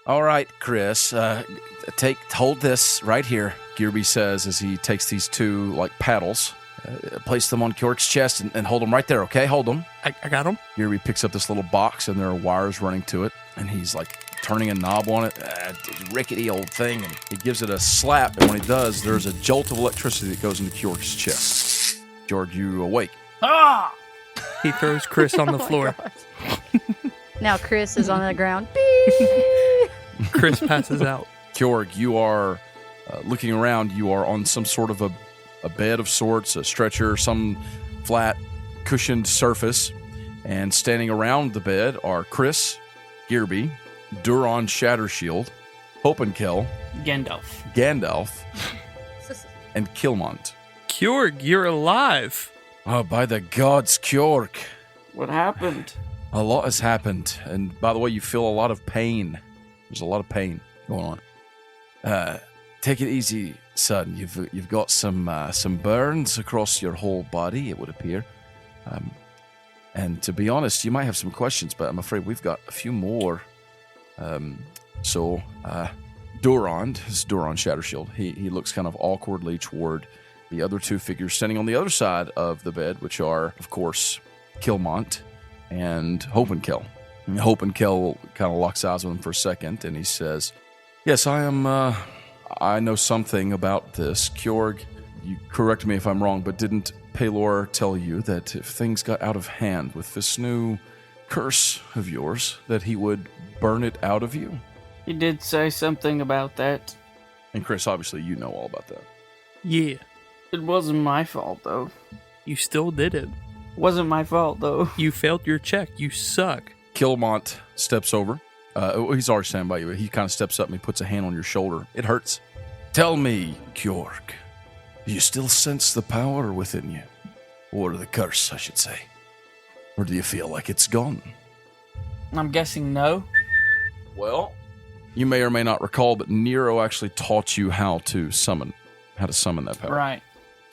All right, Chris, hold this right here, Gearby says as he takes these two, paddles, place them on Kjork's chest and hold them right there, okay? Hold them. I got them. Gearby picks up this little box, and there are wires running to it, and he's, turning a knob on it. Rickety old thing, and he gives it a slap, and when he does, there's a jolt of electricity that goes into Kjork's chest. George, you awake. Ah! He throws Chris on the floor. Now Chris is on the ground. Chris passes out. Kjorg, you are looking around. You are on some sort of a bed of sorts, a stretcher, some flat, cushioned surface. And standing around the bed are Chris, Gearby, Duron Shattershield, Hopenkel, Gandalf, and Kilmont. Kjorg, you're alive. Oh, by the gods, Kjorg. What happened? A lot has happened. And by the way, you feel a lot of pain. There's a lot of pain going on. Take it easy, son. You've got some burns across your whole body, it would appear. And to be honest, you might have some questions, but I'm afraid we've got a few more. Duron Shattershield, he looks kind of awkwardly toward the other two figures standing on the other side of the bed, which are, of course, Kilmont and Hopenkel. And Hopenkel kind of locks eyes with him for a second, and he says, "Yes, I know something about this. Kjorg, you correct me if I'm wrong, but didn't Pelor tell you that if things got out of hand with this new curse of yours, that he would burn it out of you?" He did say something about that. And Chris, obviously, you know all about that. Yeah. It wasn't my fault, though. You still did it. Wasn't my fault, though. You failed your check. You suck. Kilmont steps over. He's already standing by you. He kind of steps up and he puts a hand on your shoulder. It hurts. Tell me, Kjorg, do you still sense the power within you? Or the curse, I should say. Or do you feel like it's gone? I'm guessing no. Well, you may or may not recall, but Nero actually taught you how to summon that power. Right.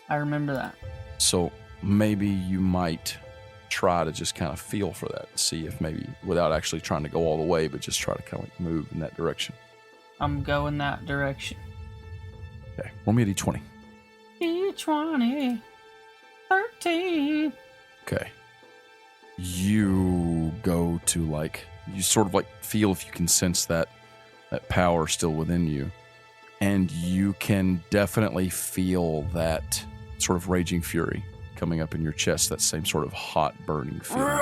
I remember that. So maybe you might try to just kind of feel for that. See if maybe, without actually trying to go all the way, but just try to kind of move in that direction. I'm going that direction. Okay, roll me a d20. D20. 13. Okay. You go to you sort of feel if you can sense that power still within you. And you can definitely feel that sort of raging fury coming up in your chest, that same sort of hot burning feeling,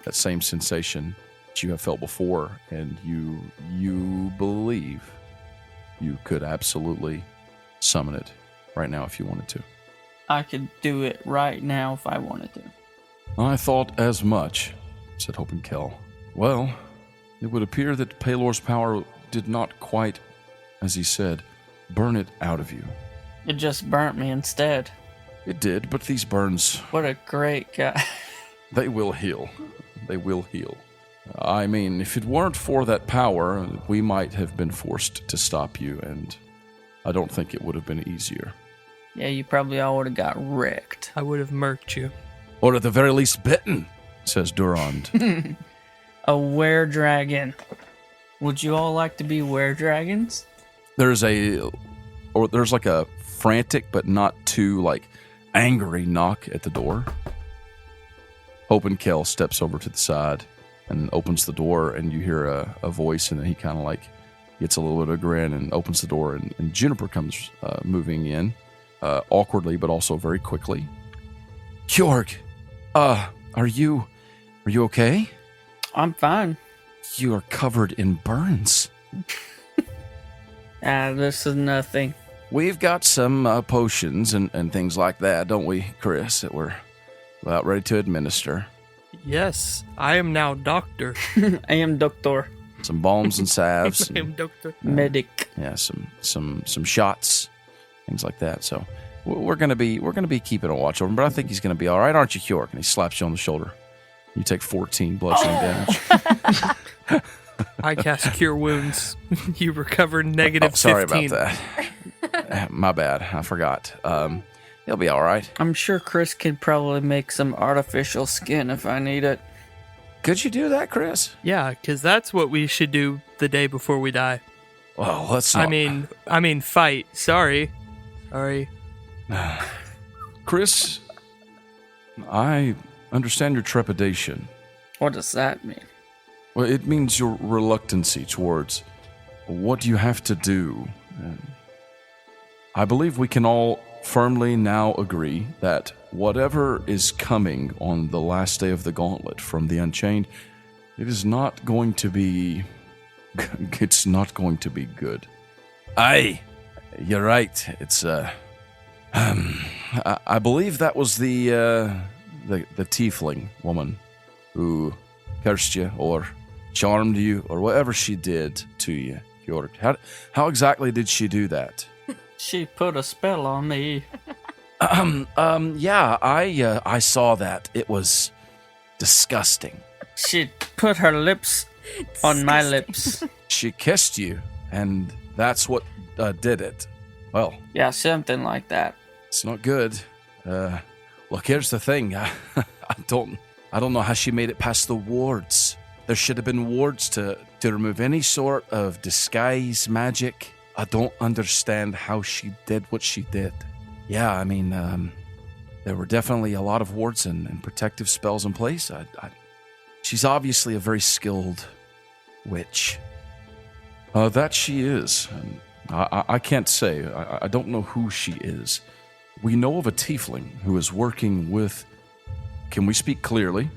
that same sensation that you have felt before. And you believe you could absolutely summon it right now if you wanted to. I could do it right now if I wanted to. I thought as much, said Hopenkel. Well, it would appear that Pelor's power did not quite, as he said, burn it out of you. It just burnt me instead. It did, but these burns... What a great guy. They will heal. They will heal. I mean, if it weren't for that power, we might have been forced to stop you, and I don't think it would have been easier. Yeah, you probably all would have got wrecked. I would have murked you. Or at the very least bitten, says Durand. A were-dragon. Would you all like to be were-dragons? There's a frantic but not too angry knock at the door. Hopenkel steps over to the side and opens the door, and you hear a voice, and then he kind of gets a little bit of a grin and opens the door, and Juniper comes moving in, awkwardly but also very quickly. Kjorg, are you okay? I'm fine. You are covered in burns. This is nothing. We've got some potions and things like that, don't we, Chris, that we're about ready to administer. Yes, I am now doctor. I am doctor. Some balms and salves. I am doctor. Medic. Yeah, some shots, things like that. So we're gonna be keeping a watch over him, but I think he's gonna be all right, aren't you, Kjork? And he slaps you on the shoulder. You take 14 bludgeoning damage. I cast Cure Wounds. You recover negative 15. Sorry about that. My bad. I forgot. He'll be all right. I'm sure Chris could probably make some artificial skin if I need it. Could you do that, Chris? Yeah, because that's what we should do the day before we die. Well, let's not. I mean, fight. Sorry. Chris, I understand your trepidation. What does that mean? Well, it means your reluctancy towards what you have to do. I believe we can all firmly now agree that whatever is coming on the last day of the Gauntlet from the Unchained, it is not going to be... It's not going to be good. Aye, you're right. It's, I believe that was the tiefling woman who cursed you or charmed you or whatever she did to you, Kjorg. How exactly did she do that? She put a spell on me. Yeah, I saw that. It was disgusting. She put her lips on my lips. She kissed you, and that's what did it. Well, Yeah, something like that. it's not good. Look, here's the thing. I don't know how she made it past the wards. There should have been wards to remove any sort of disguise magic. I don't understand how she did what she did. Yeah, I mean, there were definitely a lot of wards and protective spells in place. She's obviously a very skilled witch. That she is. And I can't say. I don't know who she is. We know of a tiefling who is working with... Can we speak clearly?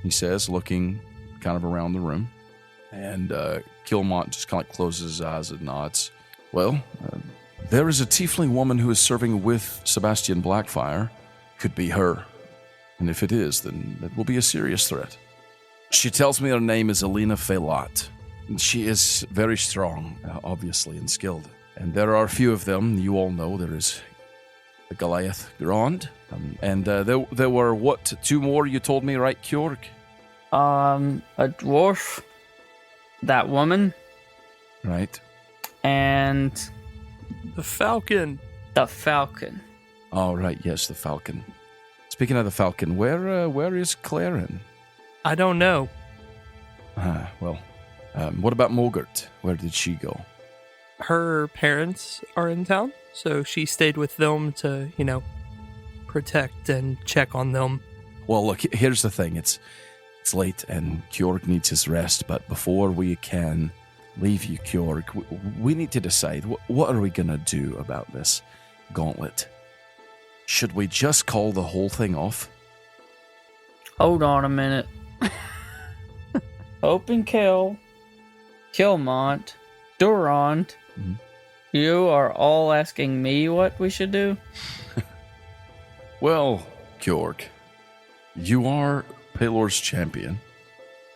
He says, looking kind of around the room. And Kilmont just kind of closes his eyes and nods. Well, there is a tiefling woman who is serving with Sebastian Blackfire. Could be her. And if it is, then that will be a serious threat. She tells me her name is Alina Felot. She is very strong, obviously, and skilled. And there are a few of them. You all know there is the Goliath Grand. And there were, what, two more you told me, right, Kjorg? A dwarf, that woman, Right. and The Falcon. the falcon. Oh, right, yes, the Falcon. Speaking of the Falcon, where is Claren? I don't know. Well, what about Mogert? Where did she go? Her parents are in town, so she stayed with them to, protect and check on them. Well, look, here's the thing. It's late, and Kjorg needs his rest, but before we can leave you, Kjorg, we need to decide, what are we going to do about this gauntlet? Should we just call the whole thing off? Hold on a minute. Open Kill, Kilmont, Durand. Mhm. You are all asking me what we should do? Well, Kjorg, you are Pelor's champion,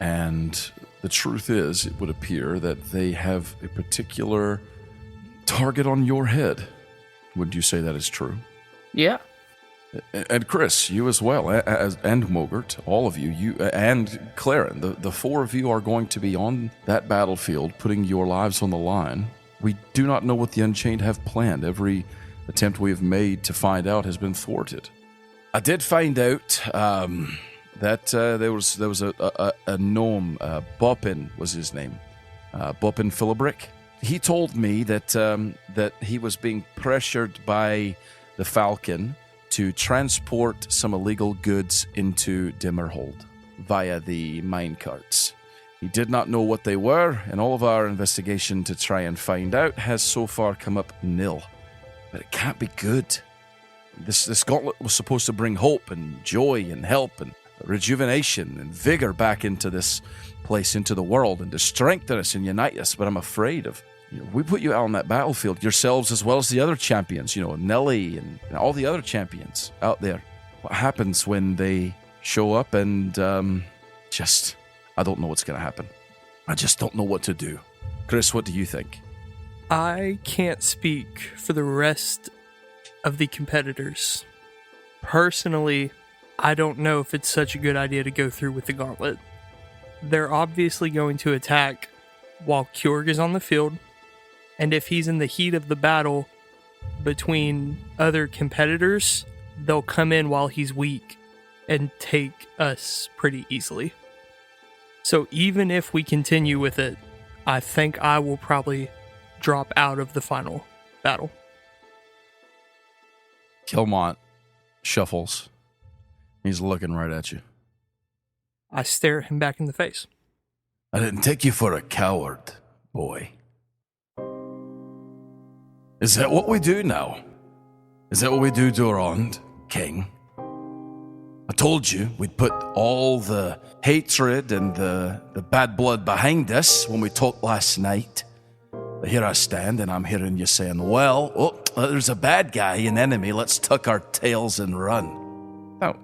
and the truth is, it would appear that they have a particular target on your head. Would you say that is true? Yeah. And Chris, you as well, and Mogert, all of you, and Claren, the four of you are going to be on that battlefield, putting your lives on the line. We do not know what the Unchained have planned. Every attempt we have made to find out has been thwarted. I did find out that there was a gnome, Boppin was his name, Boppin Philibrick. He told me that he was being pressured by the Falcon to transport some illegal goods into Dimmerhold via the minecarts. He did not know what they were, and all of our investigation to try and find out has so far come up nil. But it can't be good. This gauntlet was supposed to bring hope and joy and help and rejuvenation and vigor back into this place, into the world, and to strengthen us and unite us. But I'm afraid of... we put you out on that battlefield, yourselves as well as the other champions, Nelly and all the other champions out there. What happens when they show up and I don't know what's going to happen. I just don't know what to do. Chris, what do you think? I can't speak for the rest of the competitors. Personally, I don't know if it's such a good idea to go through with the gauntlet. They're obviously going to attack while Kjorg is on the field, and if he's in the heat of the battle between other competitors, they'll come in while he's weak and take us pretty easily. So even if we continue with it, I think I will probably drop out of the final battle. Kilmont shuffles. He's looking right at you. I stare at him back in the face. I didn't take you for a coward, boy. Is that what we do now? Is that what we do, Durand, King? I told you we'd put all the hatred and the bad blood behind us when we talked last night. But here I stand and I'm hearing you saying, well, there's a bad guy, an enemy. Let's tuck our tails and run. Now,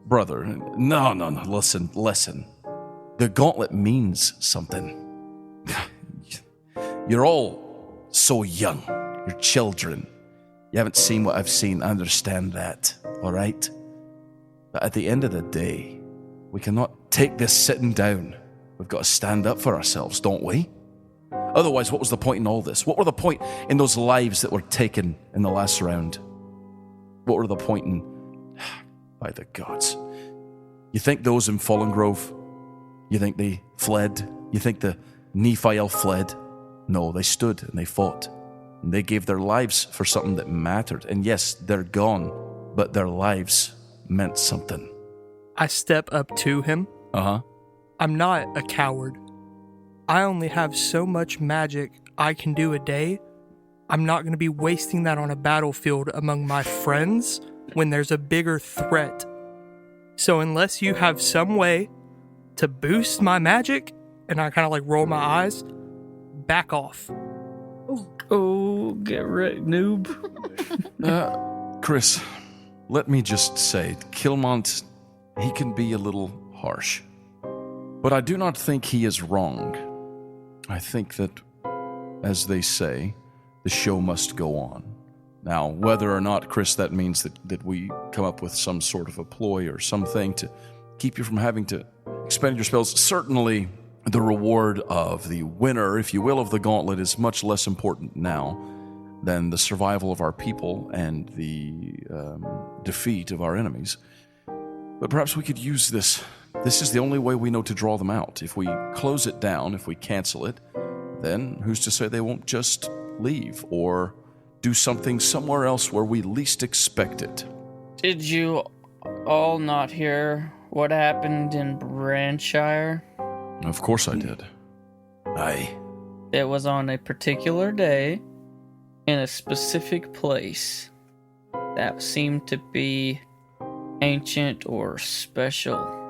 brother, no, listen. The gauntlet means something. You're all so young. You're children. You haven't seen what I've seen. I understand that, all right? But at the end of the day, we cannot take this sitting down. We've got to stand up for ourselves, don't we? Otherwise, what was the point in all this? What were the point in those lives that were taken in the last round? What were the point in... By the gods. You think those in Fallen Grove, you think they fled? You think the Nephiel fled? No, they stood and they fought. And they gave their lives for something that mattered. And yes, they're gone, but their lives meant something. I step up to him. Uh-huh. I'm not a coward. I only have so much magic I can do a day. I'm not going to be wasting that on a battlefield among my friends when there's a bigger threat. So unless you have some way to boost my magic, and I kind of like roll my eyes, back off. Oh, get wrecked, noob. Chris, let me just say, Kilmont, he can be a little harsh. But I do not think he is wrong. I think that, as they say, the show must go on. Now, whether or not, Chris, that means that we come up with some sort of a ploy or something to keep you from having to expend your spells, certainly the reward of the winner, if you will, of the gauntlet is much less important now than the survival of our people and the defeat of our enemies. But perhaps we could use this. This is the only way we know to draw them out. If we close it down, if we cancel it, then who's to say they won't just leave or do something somewhere else where we least expect it? Did you all not hear what happened in Branshire? Of course I did. Aye. It was on a particular day in a specific place that seemed to be ancient or special.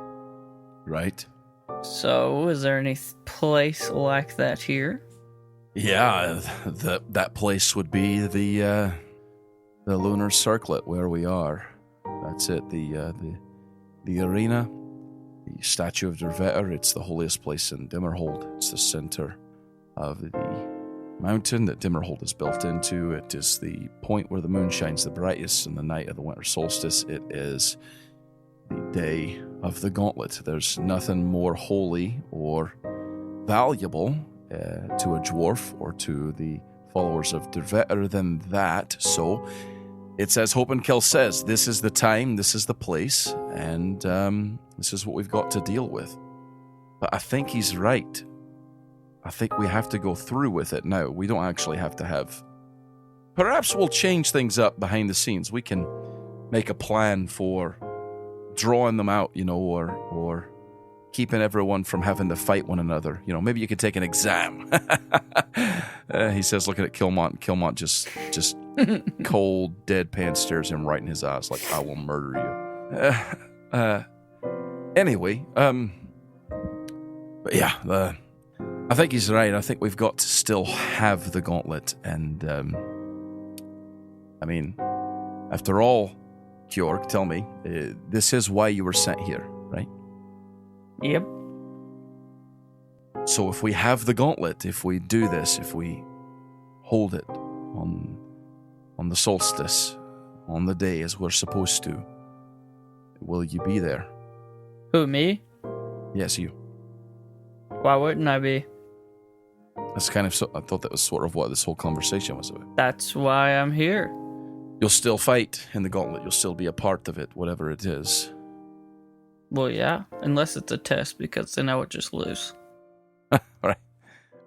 Right? So, is there any place like that here? Yeah, that place would be the lunar circlet where we are. That's it. The arena, the statue of Dervetter. It's the holiest place in Dimmerhold. It's the center of the mountain that Dimmerhold is built into. It is the point where the moon shines the brightest in the night of the winter solstice. It is the day of the gauntlet. There's nothing more holy or valuable to a dwarf or to the followers of Dervetter than that. So it's as Hope and Kill says, this is the time, this is the place, and this is what we've got to deal with. But I think he's right. I think we have to go through with it now. We don't actually have to have... Perhaps we'll change things up behind the scenes. We can make a plan for drawing them out, or keeping everyone from having to fight one another. Maybe you could take an exam. He says, looking at Kilmont. Kilmont just cold, deadpan stares him right in his eyes like, I will murder you. Anyway, but yeah, I think he's right. I think we've got to still have the gauntlet. And, after all, Kjorg, tell me, this is why you were sent here, right? Yep. So if we have the gauntlet, if we do this, if we hold it on the solstice, on the day as we're supposed to, will you be there? Who, me? Yes, you. Why wouldn't I be? That's kind of, I thought that was sort of what this whole conversation was about. That's why I'm here. You'll still fight in the gauntlet. You'll still be a part of it, whatever it is. Well, yeah, unless it's a test, because then I would just lose.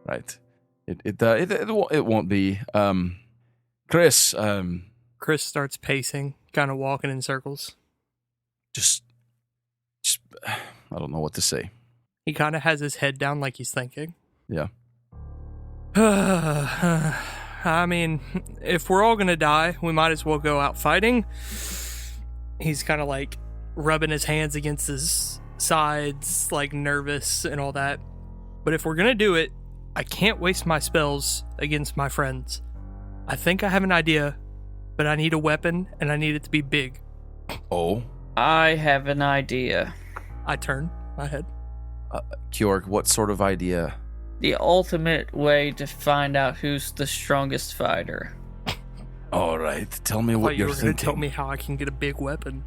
Right. It won't be. Chris. Chris starts pacing, kind of walking in circles. Just, I don't know what to say. He kind of has his head down like he's thinking. Yeah. I mean, if we're all going to die, we might as well go out fighting. He's kind of like rubbing his hands against his sides, like nervous and all that. But if we're going to do it, I can't waste my spells against my friends. I think I have an idea, but I need a weapon and I need it to be big. Oh? I have an idea. I turn my head. Kjorg, what sort of idea? The ultimate way to find out who's the strongest fighter. All right, tell me what you're you were thinking. Going to tell me how I can get a big weapon.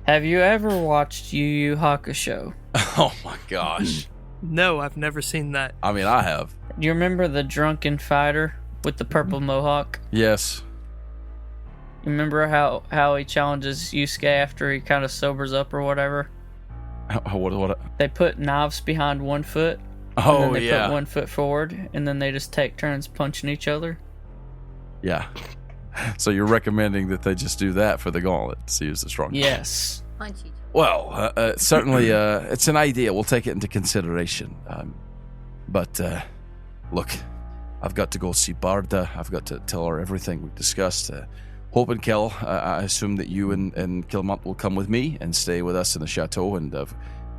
Have you ever watched Yu Yu Hakusho? Oh my gosh. No, I've never seen that. I mean, I have. Do you remember the drunken fighter with the purple mohawk? Yes. You remember how he challenges Yusuke after he kind of sobers up or whatever? What? They put knives behind one foot. Oh, and then they yeah. put one foot forward, and then they just take turns punching each other. Yeah. So you're recommending that they just do that for the gauntlet to see who's the strongest? Yes. Punch each other. Well, certainly, it's an idea. We'll take it into consideration. But look, I've got to go see Barda. I've got to tell her everything we've discussed. Hope and Kel, I assume that you and Kilmont will come with me and stay with us in the chateau, and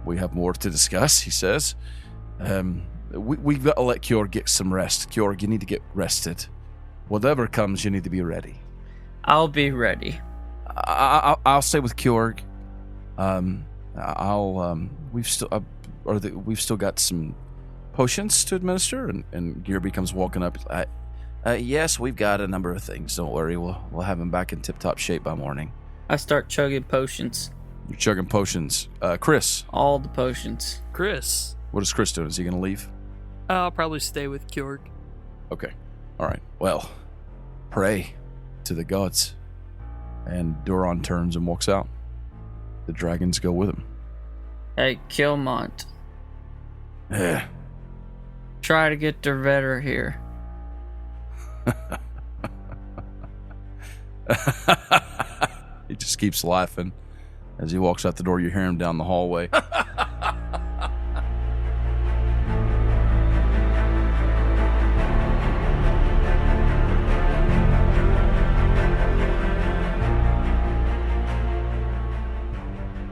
we have more to discuss, he says. We've got to let Kjorg get some rest. Kjorg, you need to get rested. Whatever comes, you need to be ready. I'll be ready. I'll stay with Kjorg. We've still got some potions to administer, and Gearby comes walking up. Yes, we've got a number of things. Don't worry, we'll have him back in tip-top shape by morning. I start chugging potions. You're chugging potions. Chris. All the potions. Chris. What is Chris doing? Is he going to leave? I'll probably stay with Kjorg. Okay. All right. Well, pray to the gods. And Duron turns and walks out. The dragons go with him. Hey, Kilmont. Yeah. Try to get Dervetter here. He just keeps laughing. As he walks out the door, you hear him down the hallway.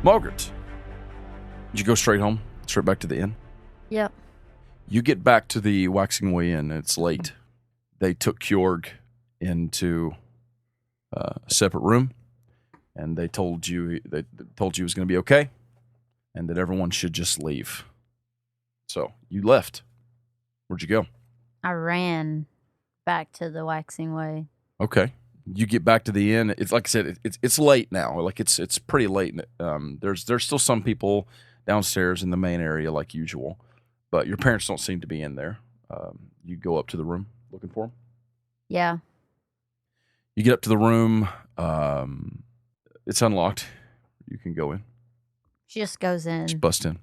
Margaret, did you go straight home? Straight back to the inn? Yep. You get back to the Waxing Way Inn. It's late. They took Kjorg into a separate room, and they told you it was going to be okay, and that everyone should just leave. So you left. Where'd you go? I ran back to the Waxing Way. Okay. You get back to the inn. It's like I said. It's late now. Like it's pretty late. There's still some people downstairs in the main area like usual, but your parents don't seem to be in there. You go up to the room looking for them. Yeah. You get up to the room. It's unlocked. You can go in. She just goes in. Just bust in.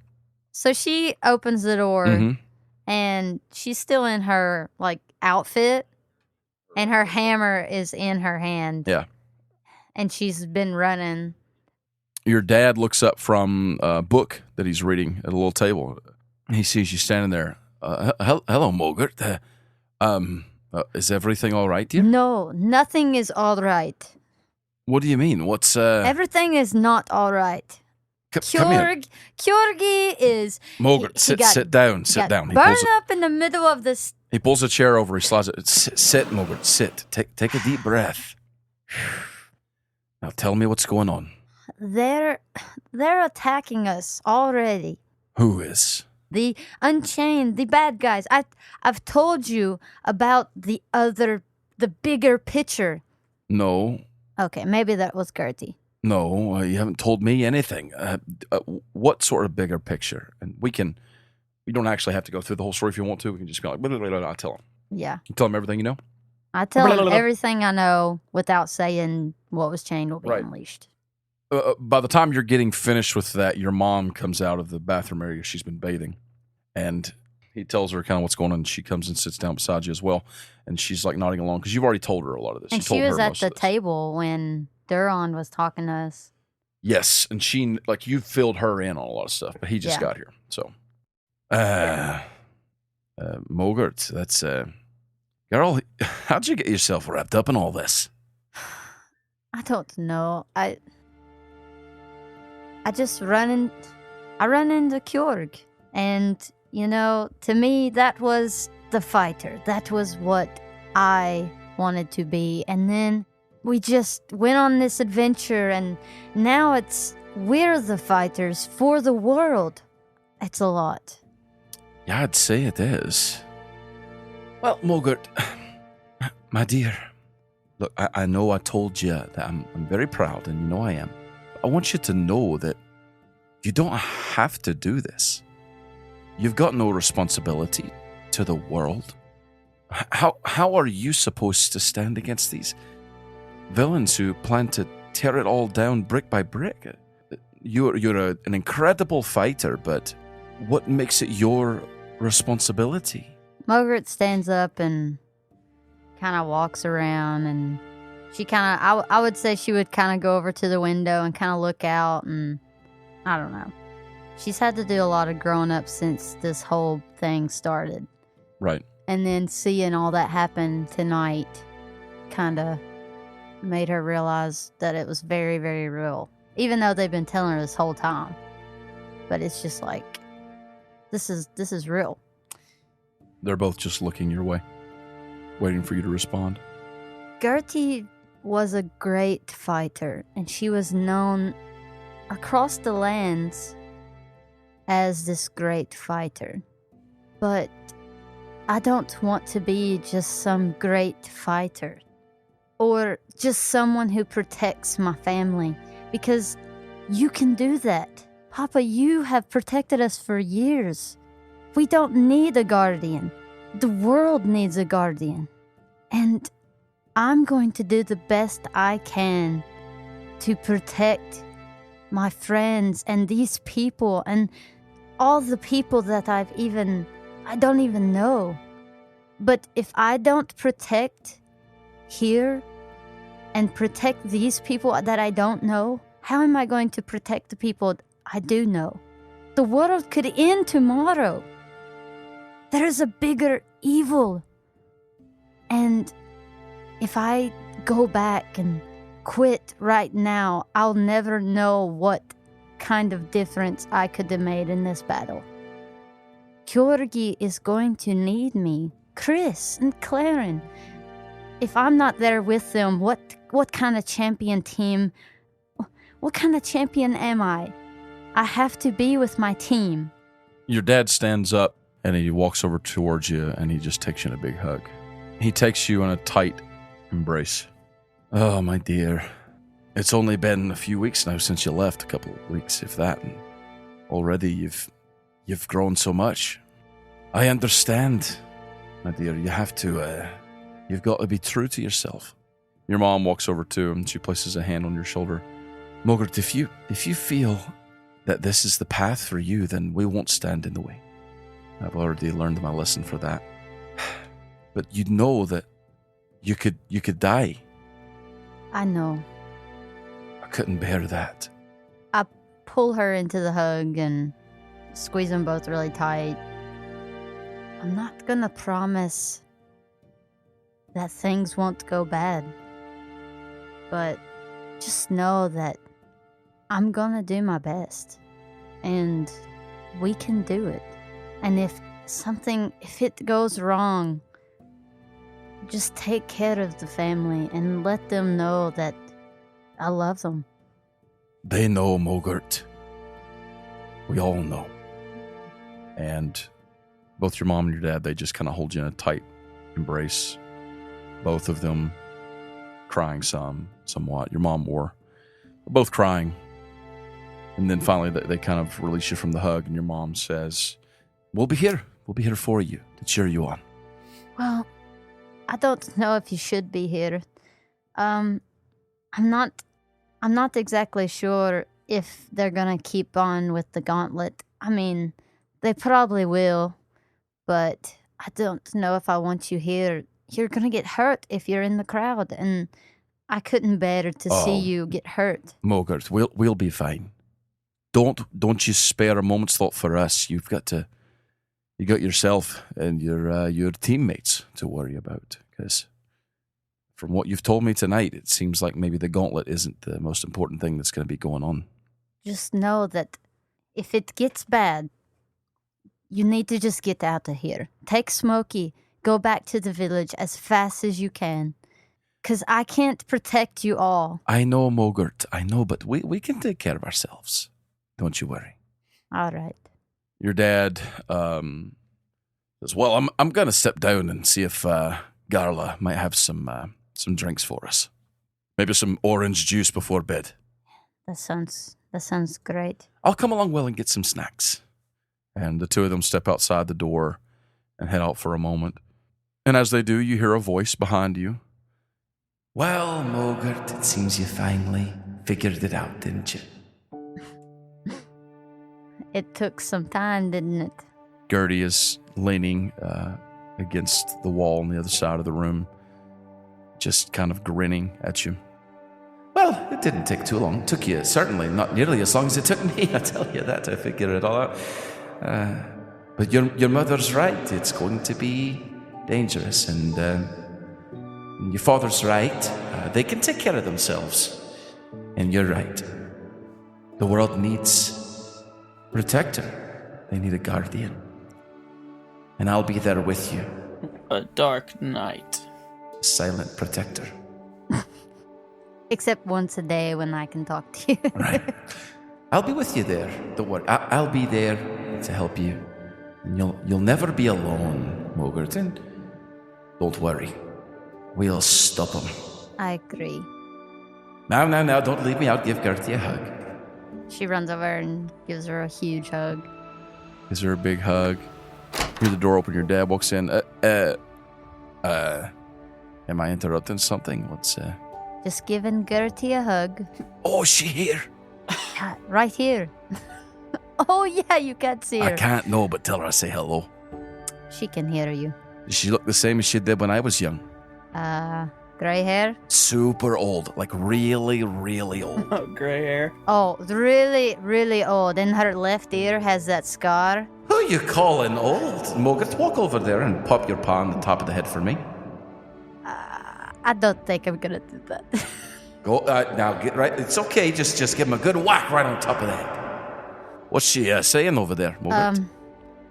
So she opens the door, Mm-hmm. and she's still in her outfit, and her hammer is in her hand. Yeah. And she's been running. Your dad looks up from a book that he's reading at a little table. He sees you standing there. Hello, Mogert. Is everything all right, dear? No, nothing is all right. What do you mean? What's Everything is not all right. come here. Kjorgi is... Mogert, he got- sit down. he Sit got down. Burn up in the middle of this... He pulls a chair over. He slides it. Sit, Mogert. Sit. Take a deep breath. Now tell me what's going on. They're attacking us already. Who is? The Unchained, the bad guys. I've told you about the bigger picture. No. Okay, maybe that was Gertie. No, you haven't told me anything. What sort of bigger picture? And we don't actually have to go through the whole story if you want to. We can just go like, blah, blah, blah, blah. I'll tell him. Yeah. You tell him everything you know? I tell Blah, blah, him blah. everything I know without saying what was chained will be Right. unleashed. By the time you're getting finished with that, your mom comes out of the bathroom area. She's been bathing. And he tells her kind of what's going on. And she comes and sits down beside you as well. And she's like nodding along because you've already told her a lot of this. And you told she was her at most the of this. table when Duron was talking to us. Yes. And she, like, you filled her in on a lot of stuff, but he just got here. So, Mogert, that's, girl, how'd you get yourself wrapped up in all this? I don't know. I just run into Kjorg. And, you know, to me, that was the fighter. That was what I wanted to be. And then we just went on this adventure, and now we're the fighters for the world. It's a lot. Yeah, I'd say it is. Well, Mogert, my dear, look, I know I told you that I'm very proud, and you know I am. I want you to know that you don't have to do this. You've got no responsibility to the world. How are you supposed to stand against these villains who plan to tear it all down brick by brick? You're an incredible fighter, but what makes it your responsibility? Margaret stands up and kind of walks around, and she kind of, I would say she would kind of go over to the window and kind of look out, and I don't know. She's had to do a lot of growing up since this whole thing started. Right. And then seeing all that happen tonight kind of made her realize that it was very, very real. Even though they've been telling her this whole time. But it's just like, this is real. They're both just looking your way, waiting for you to respond. Gertie was a great fighter, and she was known across the lands as this great fighter. But I don't want to be just some great fighter or just someone who protects my family, because you can do that. Papa, you have protected us for years. We don't need a guardian. The world needs a guardian. And I'm going to do the best I can to protect my friends and these people and all the people that I don't even know. But if I don't protect here and protect these people that I don't know, how am I going to protect the people I do know? The world could end tomorrow. There is a bigger evil. And if I go back and quit right now, I'll never know what kind of difference I could have made in this battle. Kjorgi is going to need me. Chris and Claren. If I'm not there with them, what kind of champion team? What kind of champion am I? I have to be with my team. Your dad stands up and he walks over towards you and he just takes you in a big hug. He takes you in a tight embrace. Oh, my dear. It's only been a few weeks now since you left, a couple of weeks, if that, and already you've grown so much. I understand, my dear. You have to, you've got to be true to yourself. Your mom walks over to him and she places a hand on your shoulder. Mogert, if you feel that this is the path for you, then we won't stand in the way. I've already learned my lesson for that. But you know that you could die. I know. I couldn't bear that. I pull her into the hug and squeeze them both really tight. I'm not gonna promise that things won't go bad. But just know that I'm gonna do my best. And we can do it. And if it goes wrong, just take care of the family and let them know that I love them. They know, Mogert. We all know. And both your mom and your dad, they just kind of hold you in a tight embrace. Both of them crying somewhat. Your mom more. Both crying. And then finally they kind of release you from the hug and your mom says, we'll be here. We'll be here for you to cheer you on. Well, I don't know if you should be here. I'm not I'm not exactly sure if they're gonna keep on with the gauntlet. I mean, they probably will, but I don't know if I want you here. You're gonna get hurt if you're in the crowd, and I couldn't bear to see you get hurt. Mogert, we'll be fine. Don't you spare a moment's thought for us. You got yourself and your teammates to worry about. Because from what you've told me tonight, it seems like maybe the gauntlet isn't the most important thing that's going to be going on. Just know that if it gets bad, you need to just get out of here. Take Smokey, go back to the village as fast as you can. Because I can't protect you all. I know, Mogert, I know, but we can take care of ourselves. Don't you worry. All right. Your dad says, well, I'm going to step down and see if Garla might have some drinks for us. Maybe some orange juice before bed. That sounds great. I'll come along well and get some snacks. And the two of them step outside the door and head out for a moment. And as they do, you hear a voice behind you. Well, Mogert, it seems you finally figured it out, didn't you? It took some time, didn't it? Gertie is leaning against the wall on the other side of the room, just kind of grinning at you. Well, it didn't take too long. It took you certainly not nearly as long as it took me, I tell you that, to figure it all out. But your mother's right. It's going to be dangerous, and your father's right. They can take care of themselves. And you're right. The world needs a protector. They need a guardian. And I'll be there with you. A dark night. Silent protector. Except once a day when I can talk to you. Right. I'll be with you there. Don't worry. I'll be there to help you. And you'll never be alone, Mogert. And don't worry. We'll stop him. I agree. Now, don't leave me out. Give Gertie a hug. She runs over and gives her a huge hug. Gives her a big hug. Hear the door open. Your dad walks in. Am I interrupting something? What's Just giving Gertie a hug. Oh, is she here? Right here. Oh, yeah, you can't see her. I can't know, but tell her I say hello. She can hear you. Does she look the same as she did when I was young? Gray hair? Super old. Like really, really old. Oh, gray hair. Oh, really, really old. And her left ear has that scar. Who you calling old? Mogert, walk over there and pop your paw on the top of the head for me. I don't think I'm gonna do that. Go, now get right. It's okay. Just give him a good whack right on top of the head. What's she saying over there, Mogert?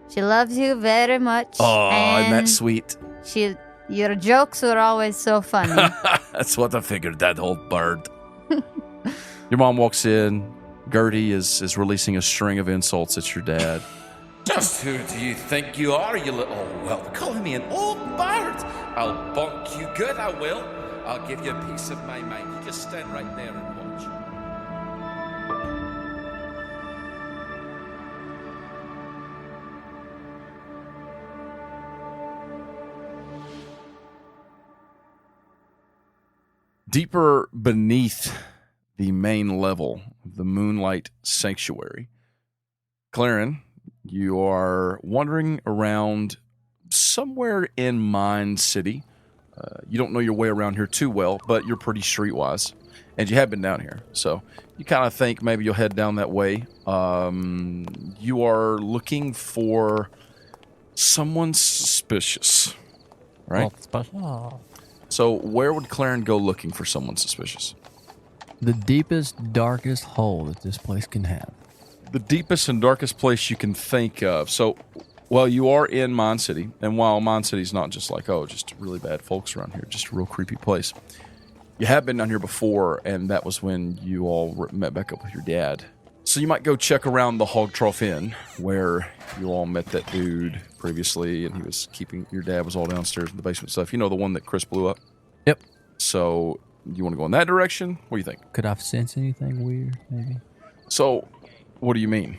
She loves you very much. Oh, and isn't that sweet? Your jokes were always so funny. That's what I figured, that old bird. Your mom walks in. Gertie is releasing a string of insults at your dad. Just who do you think you are, you little... Oh, well, calling me an old bird. I'll bonk you good, I will. I'll give you a piece of my mind. You just stand right there and watch. Deeper beneath the main level of the Moonlight Sanctuary, Claren, you are wandering around somewhere in Mine City. You don't know your way around here too well, but you're pretty streetwise, and you have been down here, so you kind of think maybe you'll head down that way. You are looking for someone suspicious, right? So where would Claren go looking for someone suspicious? The deepest, darkest hole that this place can have. The deepest and darkest place you can think of. So, well, you are in Mine City, and while Mine City's not just like, just really bad folks around here, just a real creepy place, you have been down here before, and that was when you all met back up with your dad. So you might go check around the Hog Trough Inn, where you all met that dude previously, and he was your dad was all downstairs in the basement stuff. You know, the one that Chris blew up? Yep. So you want to go in that direction? What do you think? Could I sense anything weird, maybe? So, what do you mean?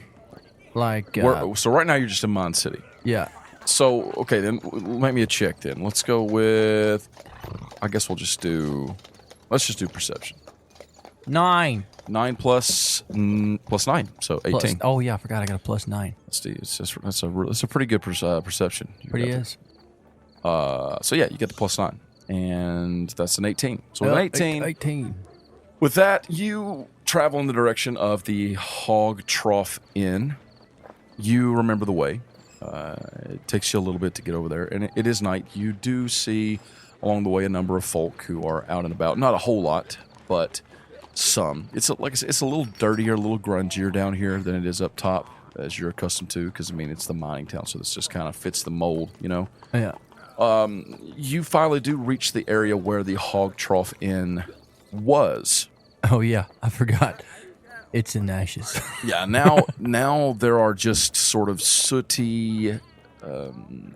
Like, so right now you're just in Mine City. Yeah. So, okay, then make me a check then. Let's go with, I guess let's just do perception. 9. 9 plus 9, so 18. Plus, oh, yeah, I forgot I got a plus 9. That's a pretty good perception. Pretty is. So yeah, you get the plus 9, and that's an 18. So with an 18. with that, you travel in the direction of the Hog Trough Inn. You remember the way. It takes you a little bit to get over there, and it is night. You do see along the way a number of folk who are out and about. Not a whole lot, but some. Like I said, it's a little dirtier, a little grungier down here than it is up top, as you're accustomed to, because, I mean, it's the mining town, so this just kind of fits the mold, you know? Yeah. You finally do reach the area where the Hog Trough Inn was. Oh, yeah, I forgot. It's in ashes. Yeah, now there are just sort of sooty,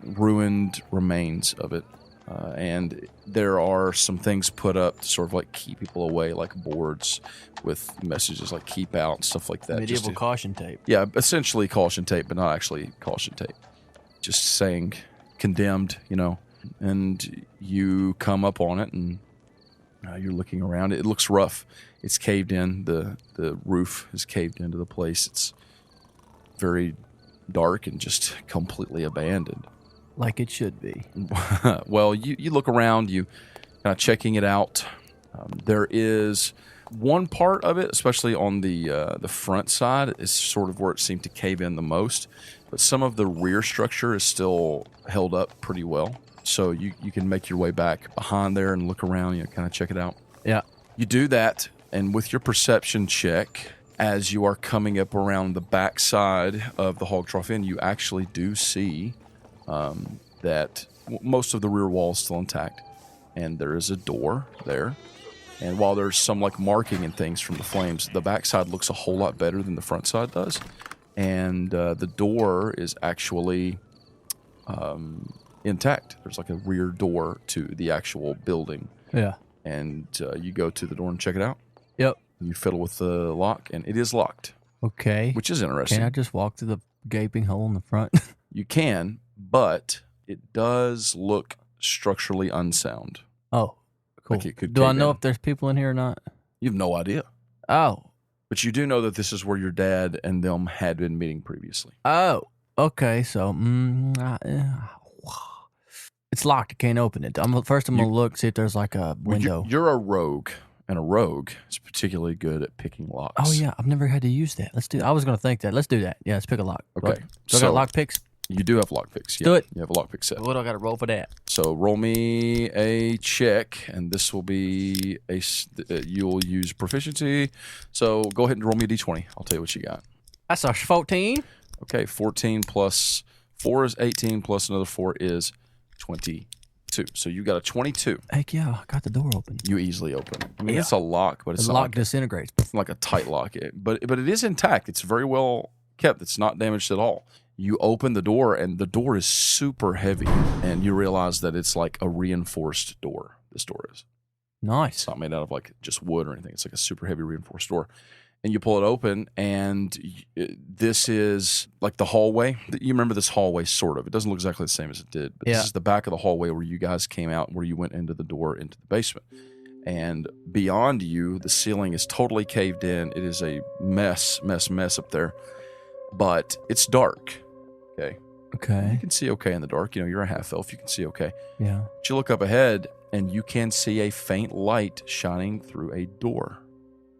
ruined remains of it. And there are some things put up to sort of like keep people away, like boards with messages like keep out and stuff like that. Medieval caution tape. Yeah, essentially caution tape, but not actually caution tape. Just saying condemned, you know. And you come up on it and you're looking around. It looks rough. It's caved in. The roof is caved into the place. It's very dark and just completely abandoned. Like it should be. Well, you look around, you kind of checking it out. There is one part of it, especially on the front side, is sort of where it seemed to cave in the most. But some of the rear structure is still held up pretty well. So you can make your way back behind there and look around, kind of check it out. Yeah. You do that, and with your perception check, as you are coming up around the back side of the Hog Trough Inn, you actually do see that most of the rear wall is still intact, and there is a door there. And while there's some like marking and things from the flames, the backside looks a whole lot better than the front side does. And the door is actually intact. There's like a rear door to the actual building. Yeah. And you go to the door and check it out. Yep. You fiddle with the lock, and it is locked. Okay. Which is interesting. Can I just walk through the gaping hole in the front? You can, but it does look structurally unsound. Oh, cool. Like it could Do I cave know in. if there's people in here or not? You have no idea. Oh. But you do know that this is where your dad and them had been meeting previously. Oh. Okay. So, it's locked. I can't open it. First, I'm going to look, see if there's like a window. You're a rogue, and a rogue is particularly good at picking locks. Oh, yeah. I've never had to use that. Let's do I was going to think that. Let's do that. Yeah, let's pick a lock. Okay. So I got lock picks? You do have lock picks. Do it. You have a lock pick set. What do I got to roll for that? So roll me a check, and this will be you'll use proficiency. So go ahead and roll me a d20. I'll tell you what you got. That's a 14. Okay, 14 plus 4 is 18, plus another 4 is 22. So you got a 22. Heck yeah, I got the door open. You easily open it. I mean, Yeah. it's a lock, but it's The not lock disintegrates. like a tight lock. But it is intact. It's very well kept. It's not damaged at all. You open the door, and the door is super heavy, and you realize that it's like a reinforced door. This door is. Nice. It's not made out of like just wood or anything. It's like a super heavy reinforced door. And you pull it open, and this is like the hallway. You remember this hallway, sort of. It doesn't look exactly the same as it did, but Yeah. this is the back of the hallway where you guys came out, where you went into the door into the basement. And beyond you, the ceiling is totally caved in. It is a mess up there. But it's dark. Okay. You Okay. can see okay in the dark. You're a half elf. You can see okay. Yeah. But you look up ahead, and you can see a faint light shining through a door.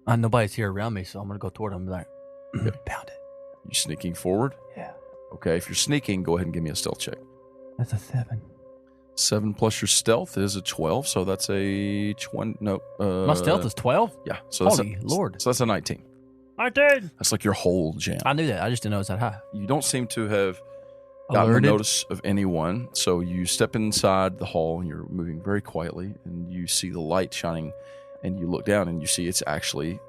Nobody's here around me, so I'm going to go toward them and be like, pound it. You sneaking forward? Yeah. Okay, if you're sneaking, go ahead and give me a stealth check. That's a 7. 7 plus your stealth is a 12, so that's a 20. No. My stealth is 12? Yeah. So that's Holy Lord. So that's a 19. I did. That's like your whole jam. I knew that. I just didn't know it was that high. You don't seem to have gotten the notice of anyone, so you step inside the hall, and you're moving very quietly, and you see the light shining, and you look down, and you see it's actually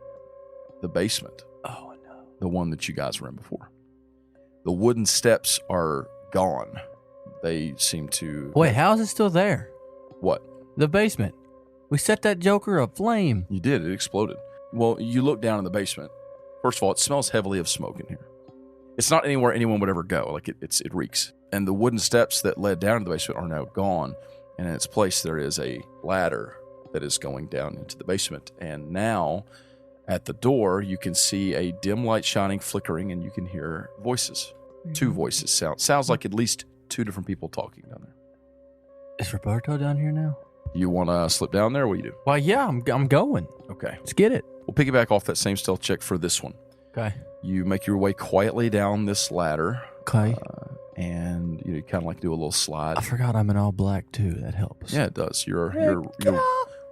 the basement. Oh, no. The one that you guys were in before. The wooden steps are gone. They seem to... Wait, how is it still there? What? The basement. We set that joker aflame. You did. It exploded. Well, you look down in the basement. First of all, it smells heavily of smoke in here. It's not anywhere anyone would ever go. Like, it reeks. And the wooden steps that led down to the basement are now gone. And in its place, there is a ladder that is going down into the basement. And now At the door, you can see a dim light shining, flickering, and you can hear voices. 2 voices. Sounds like at least 2 different people talking down there. Is Roberto down here now? You want to slip down there? What do you do? Well, yeah, I'm going. Okay. Let's get it. We'll piggyback off that same stealth check for this one. Okay. You make your way quietly down this ladder. Okay. And you kind of like do a little slide. I forgot I'm in all black too. That helps. Yeah, it does. You're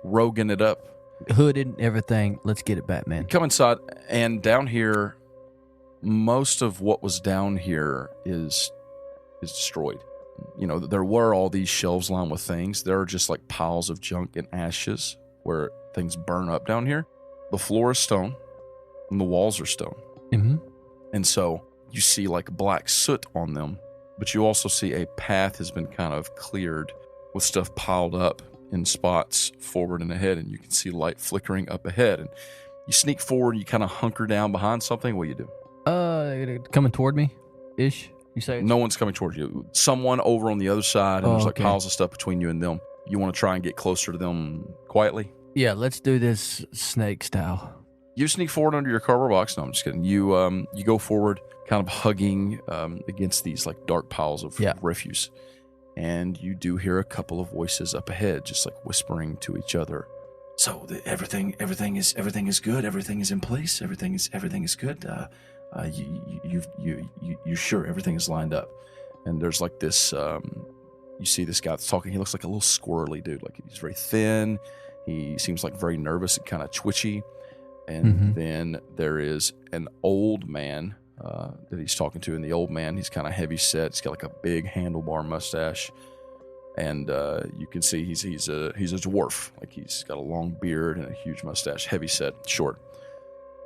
roguing it up. Hooded and everything. Let's get it, Batman. Come inside, and down here, most of what was down here is destroyed. You know, there were all these shelves lined with things. There are just like piles of junk and ashes where things burn up down here. The floor is stone, and the walls are stone. Mm-hmm. And so you see like black soot on them, but you also see a path has been kind of cleared with stuff piled up in spots forward and ahead, and you can see light flickering up ahead. And you sneak forward, you kind of hunker down behind something. What do you do? Coming toward me, ish. You say no one's coming towards you. Someone over on the other side, and there's like piles of stuff between you and them. You want to try and get closer to them quietly? Yeah, let's do this snake style. You sneak forward under your cardboard box. No, I'm just kidding. You go forward, kind of hugging against these like dark piles of refuse. And you do hear a couple of voices up ahead, just like whispering to each other. So everything is good. Everything is in place. Everything is good. You sure everything is lined up? And there's like this. You see this guy that's talking. He looks like a little squirrely dude. Like he's very thin. He seems like very nervous and kind of twitchy. And then there is an old man that he's talking to, and the old man, he's kind of heavy set. He's got like a big handlebar mustache, and you can see he's a dwarf. Like he's got a long beard and a huge mustache, heavy set, short.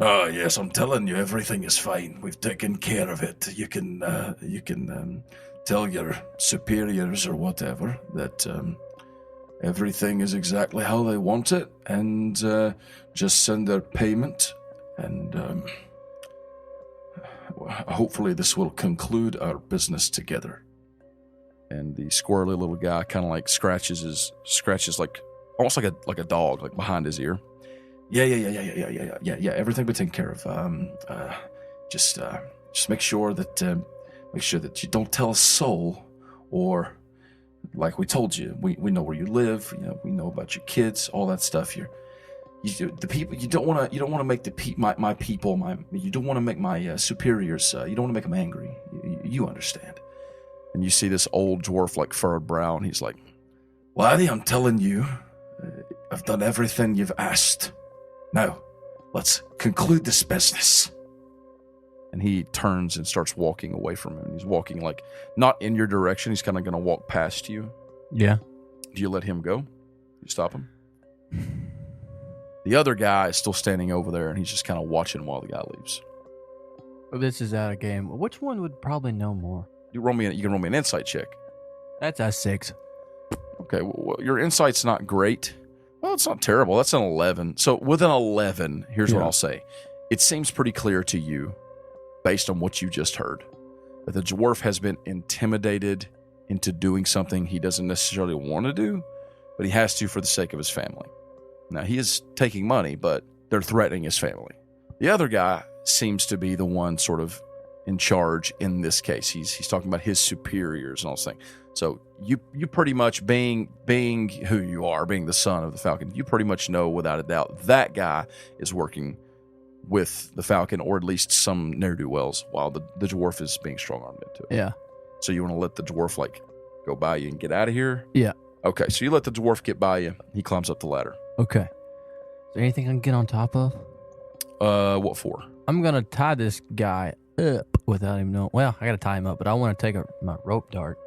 Oh yes, I'm telling you, everything is fine. We've taken care of it. You can tell your superiors or whatever that everything is exactly how they want it, and just send their payment, and hopefully this will conclude our business together. And the squirrely little guy kind of like scratches like almost like a dog, like behind his ear. Yeah. Everything be taken care of. Just make sure that you don't tell a soul, or like we told you, we know where you live. You know, we know about your kids, all that stuff. The people you don't want to make my people. You don't want to make my superiors. You don't want to make them angry. You understand? And you see this old dwarf, like furrowed brow, and he's like, "Laddie, I'm telling you, I've done everything you've asked. Now, let's conclude this business." And he turns and starts walking away from him. He's walking like not in your direction. He's kind of going to walk past you. Yeah. Do you let him go? Do you stop him? The other guy is still standing over there, and he's just kind of watching while the guy leaves. Well, this is out of game. Which one would probably know more? You can roll me an insight check. That's a 6. Okay, well, your insight's not great. Well, it's not terrible. That's an 11. So with an 11, here's what I'll say. It seems pretty clear to you, based on what you just heard, that the dwarf has been intimidated into doing something he doesn't necessarily want to do, but he has to for the sake of his family. Now, he is taking money, but they're threatening his family. The other guy seems to be the one sort of in charge in this case. He's talking about his superiors and all this thing. So you pretty much, being who you are, being the son of the Falcon, you pretty much know without a doubt that guy is working with the Falcon, or at least some ne'er-do-wells, while the dwarf is being strong-armed into it. Yeah. So you want to let the dwarf like go by you and get out of here? Yeah. Okay, so you let the dwarf get by you. He climbs up the ladder. Okay. Is there anything I can get on top of? What for? I'm going to tie this guy up without him knowing. Well, I got to tie him up, but I want to take my rope dart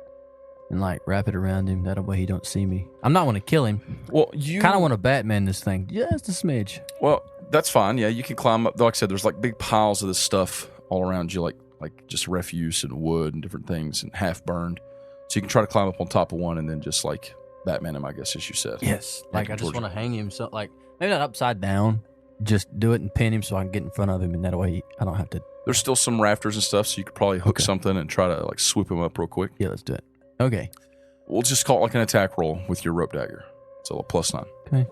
and like wrap it around him. That way he don't see me. I'm not want to kill him. Well, you kind of want to Batman this thing. Just a smidge. Well, that's fine. Yeah, you can climb up. Like I said, there's like big piles of this stuff all around you, like just refuse and wood and different things and half burned. So you can try to climb up on top of one and then just like Batman him, I guess, as you said. Yes. Like I just want to hang him, so like maybe not upside down. Just do it and pin him so I can get in front of him, and that way I don't have to. There's still some rafters and stuff, so you could probably hook something and try to like swoop him up real quick. Yeah, let's do it. Okay. We'll just call it like an attack roll with your rope dagger. So a +9. Okay.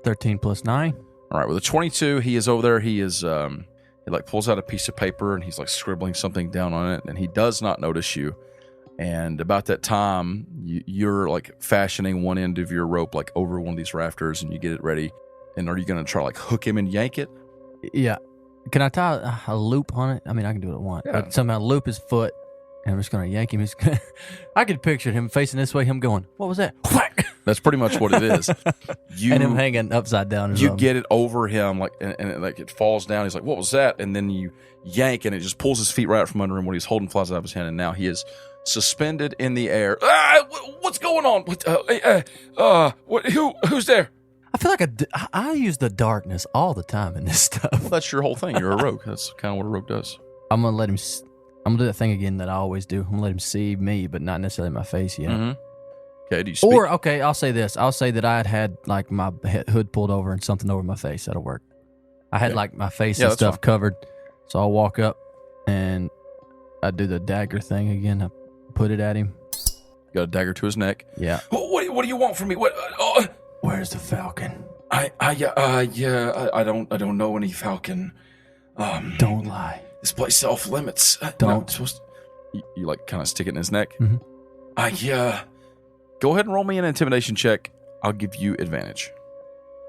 13 plus 9. All right, with a 22, he is over there. He is he like pulls out a piece of paper and he's like scribbling something down on it, and he does not notice you. And about that time, you're like fashioning one end of your rope like over one of these rafters, and you get it ready. And are you going to try like hook him and yank it? Yeah. Can I tie a loop on it? I mean, I can do what I want. Yeah. But somehow loop his foot, and I'm just going to yank him. I could picture him facing this way, him going, what was that? Whack! That's pretty much what it is. And him hanging upside down. Or You something. get it over him, like, and it, like it falls down. He's like, "What was that?" And then you yank, and it just pulls his feet right out from under him. What he's holding flies out of his hand, and now he is suspended in the air. What's going on? Who's there? I feel like I use the darkness all the time in this stuff. Well, that's your whole thing. You're a rogue. That's kind of what a rogue does. I'm going to let him, I'm going to do that thing again that I always do. I'm going to let him see me, but not necessarily my face yet. Mm-hmm. Okay, do you speak? Or, okay, I'll say this. I'll say that I had like my hood pulled over and something over my face. That'll work. I had like my face and that's stuff fine. covered. So I'll walk up and I do the dagger thing again. I put it at him. Got a dagger to his neck. Yeah. What do you want from me? What? Where's the falcon? I don't know any falcon. Don't lie. This place off limits. Don't. You like kind of stick it in his neck. Mhm. Go ahead and roll me an intimidation check. I'll give you advantage.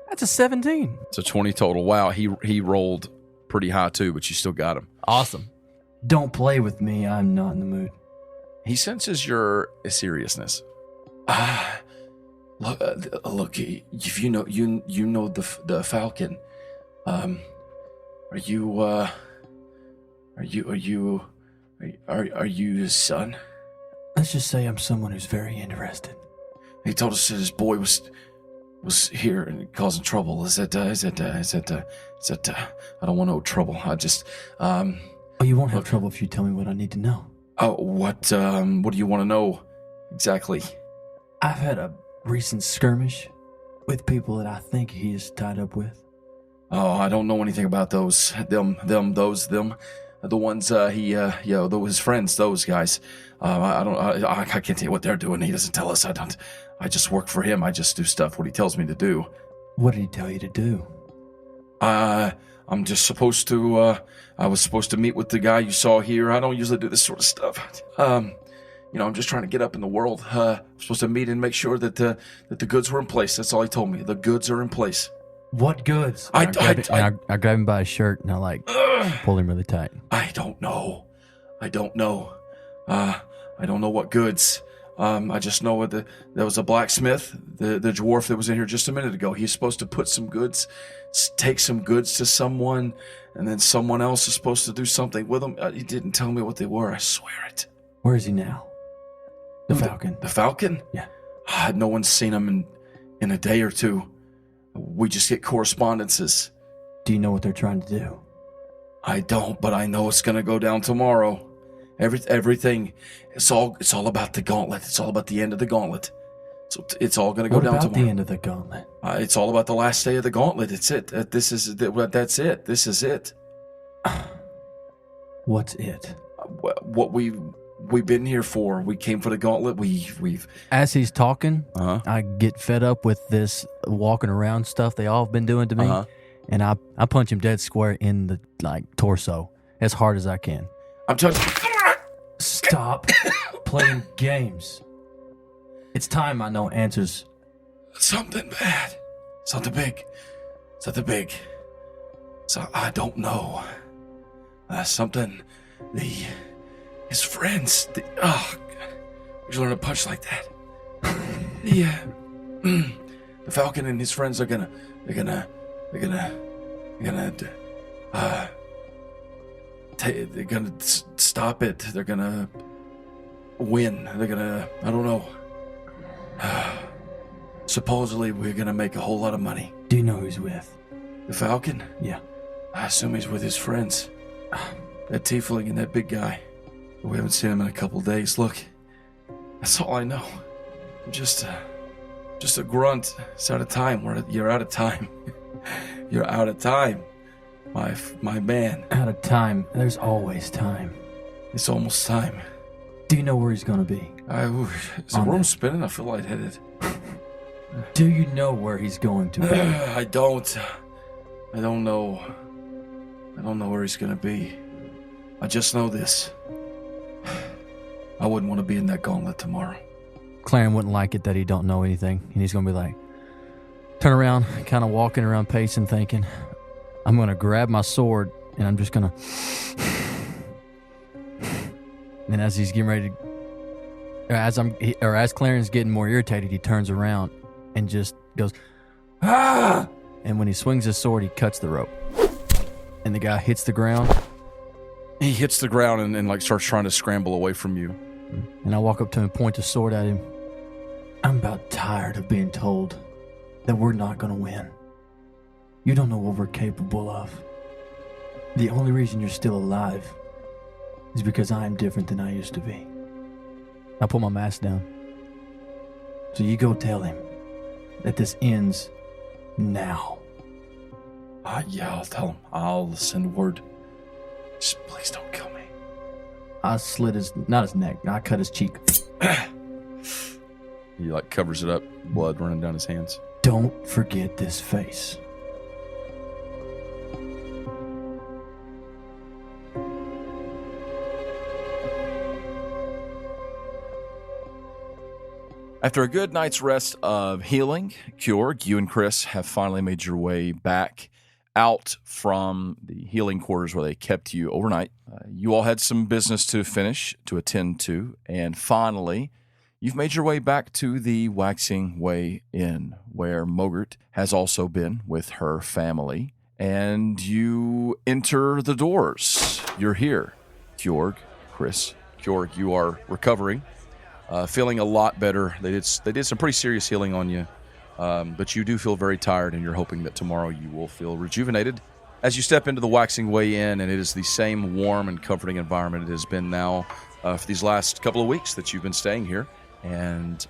That's a 17. It's a 20 total. Wow, he rolled pretty high too, but you still got him. Awesome. Don't play with me. I'm not in the mood. He senses your seriousness. Look, if you know the falcon, are you his son? Let's just say I'm someone who's very interested. He told us that his boy was here and causing trouble. Is that I don't want no trouble. I just Oh, you won't have trouble if you tell me what I need to know. what do you want to know exactly? I've had a recent skirmish with people that I think he is tied up with. Oh, I don't know anything about those. Them. The ones his friends, those guys. I can't tell you what they're doing. He doesn't tell us. I just work for him. I just do stuff what he tells me to do. What did he tell you to do? I'm just supposed to. I was supposed to meet with the guy you saw here. I don't usually do this sort of stuff. I'm just trying to get up in the world. I'm supposed to meet and make sure that the goods were in place. That's all he told me. The goods are in place. What goods? I grab him by his shirt and I pull him really tight. I don't know. I don't know what goods. I just know there was a blacksmith, the dwarf that was in here just a minute ago. He's supposed to put some goods, take some goods to someone, and then someone else is supposed to do something with them. He didn't tell me what they were. I swear it. Where is he now? The Falcon. The Falcon? Yeah. No one's seen him in a day or two. We just get correspondences. Do you know what they're trying to do? I don't, but I know it's going to go down tomorrow. Everything, it's all about the gauntlet. It's all about the end of the gauntlet. So it's all going to go down tomorrow. What about the end of the gauntlet? It's all about the last day of the gauntlet. It's it. That's it. This is it. What's it? What we've been here for. We came for the gauntlet. We've. As he's talking, Uh-huh. I get fed up with this walking around stuff they all have been doing to me, Uh-huh. and I punch him dead square in the torso as hard as I can. I'm telling. Stop playing games. It's time I know answers. Something bad. Something big. So I don't know. Something. His friends. Where'd you learn to punch like that? Yeah. The Falcon and his friends are gonna stop it. They're gonna win. They're gonna. I don't know. Supposedly, we're gonna make a whole lot of money. Do you know who he's with? The Falcon? Yeah. I assume he's with his friends. That tiefling and that big guy. We haven't seen him in a couple of days. Look, that's all I know. I'm just a grunt. It's out of time. You're out of time. You're out of time, my man. Out of time. There's always time. It's almost time. Do you know where he's gonna be? Is the room spinning? I feel lightheaded. Do you know where he's going to be? I don't. I don't know where he's gonna be. I just know this. I wouldn't want to be in that gauntlet tomorrow. Clarence wouldn't like it that he don't know anything, and he's gonna be like, turn around, kind of walking around, pacing, thinking, I'm gonna grab my sword, and I'm just gonna. And as he's getting ready to, as Clarence is getting more irritated, he turns around and just goes, ah! And when he swings his sword, he cuts the rope, and the guy hits the ground. He hits the ground and like starts trying to scramble away from you. And I walk up to him and point the sword at him. I'm about tired of being told that we're not going to win. You don't know what we're capable of. The only reason you're still alive is because I am different than I used to be. I put my mask down. So you go tell him that this ends now. Yeah, I'll tell him. I'll send word. Just please don't kill me. I slit not his neck, I cut his cheek. He like covers it up, blood running down his hands. Don't forget this face. After a good night's rest of healing, Kjorg, you and Chris have finally made your way back out from the healing quarters where they kept you overnight. You all had some business to finish, to attend to, and finally, you've made your way back to the Waxing Way Inn, where Mogert has also been with her family, and you enter the doors. You're here, Kjorg, Chris. Kjorg, you are recovering. Feeling a lot better. They did some pretty serious healing on you, but you do feel very tired, and you're hoping that tomorrow you will feel rejuvenated. As you step into the Waxing Way Inn, and it is the same warm and comforting environment it has been now for these last couple of weeks that you've been staying here. And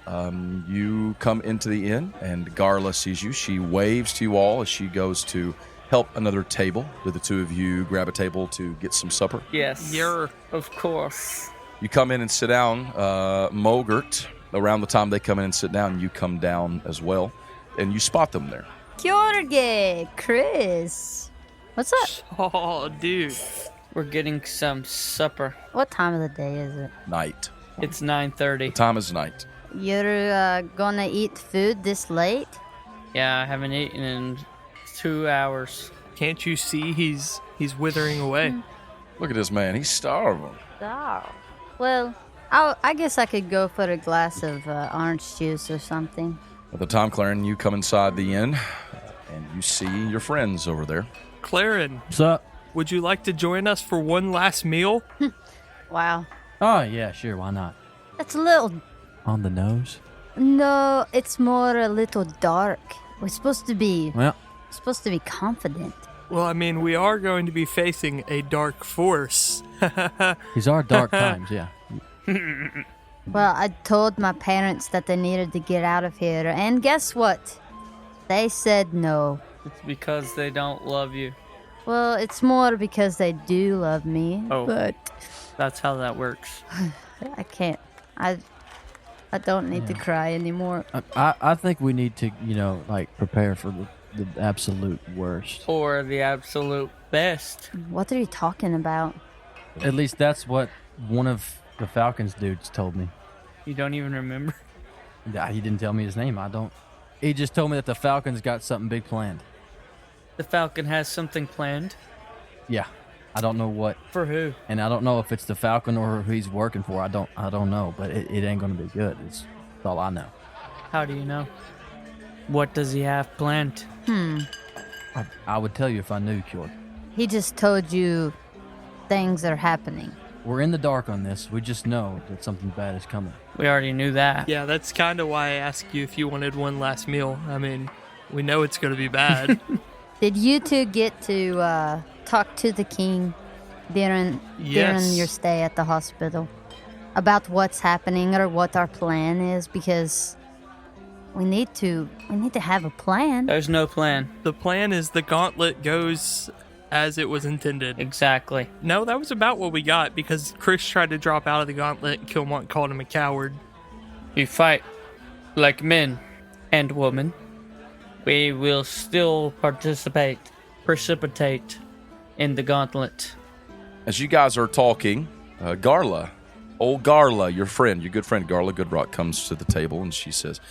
you come into the inn, and Garla sees you. She waves to you all as she goes to help another table. Do the two of you grab a table to get some supper? Yes. You're Of course. You come in and sit down. Mogert, around the time they come in and sit down, you come down as well, and you spot them there. Kjorge, Chris. What's up? Oh, dude. We're getting some supper. What time of the day is it? Night. It's 9:30. The time is night. You're gonna eat food this late? Yeah, I haven't eaten in 2 hours. Can't you see he's withering away? Look at this man. He's starving. Oh. Well, I guess I could go for a glass of orange juice or something. At the time, Claren, you come inside the inn, and you see your friends over there. Claren, What's up? would you like to join us for one last meal? Wow. Oh, yeah, sure, why not? That's a little... On the nose? No, it's more a little dark. We're supposed to be confident. Well, I mean, we are going to be facing a dark force. These are dark times, yeah. Well, I told my parents that they needed to get out of here, and guess what? They said no. It's because they don't love you. Well, it's more because they do love me. Oh. But That's how that works. I can't. I don't need to cry anymore. I think we need to, prepare for the absolute worst. Or the absolute best. What are you talking about? At least that's what one of the Falcons dudes told me. You don't even remember? Yeah, he didn't tell me his name. I don't. He just told me that the Falcons got something big planned. The Falcon has something planned? Yeah. I don't know what. For who? And I don't know if it's the Falcon or who he's working for. I don't know, but it ain't going to be good. That's all I know. How do you know? What does he have planned? I would tell you if I knew, Kjorg. He just told you things are happening. We're in the dark on this. We just know that something bad is coming. We already knew that. Yeah, that's kind of why I asked you if you wanted one last meal. I mean, we know it's going to be bad. Did you two get to talk to the king during your stay at the hospital about what's happening or what our plan is? Because we need to have a plan. There's no plan. The plan is the gauntlet goes as it was intended. Exactly. No, that was about what we got because Chris tried to drop out of the gauntlet and Killmont called him a coward. We fight like men and women. We will still participate. precipitate in the gauntlet. As you guys are talking, Garla, old Garla, your good friend Garla Goodrock comes to the table and she says,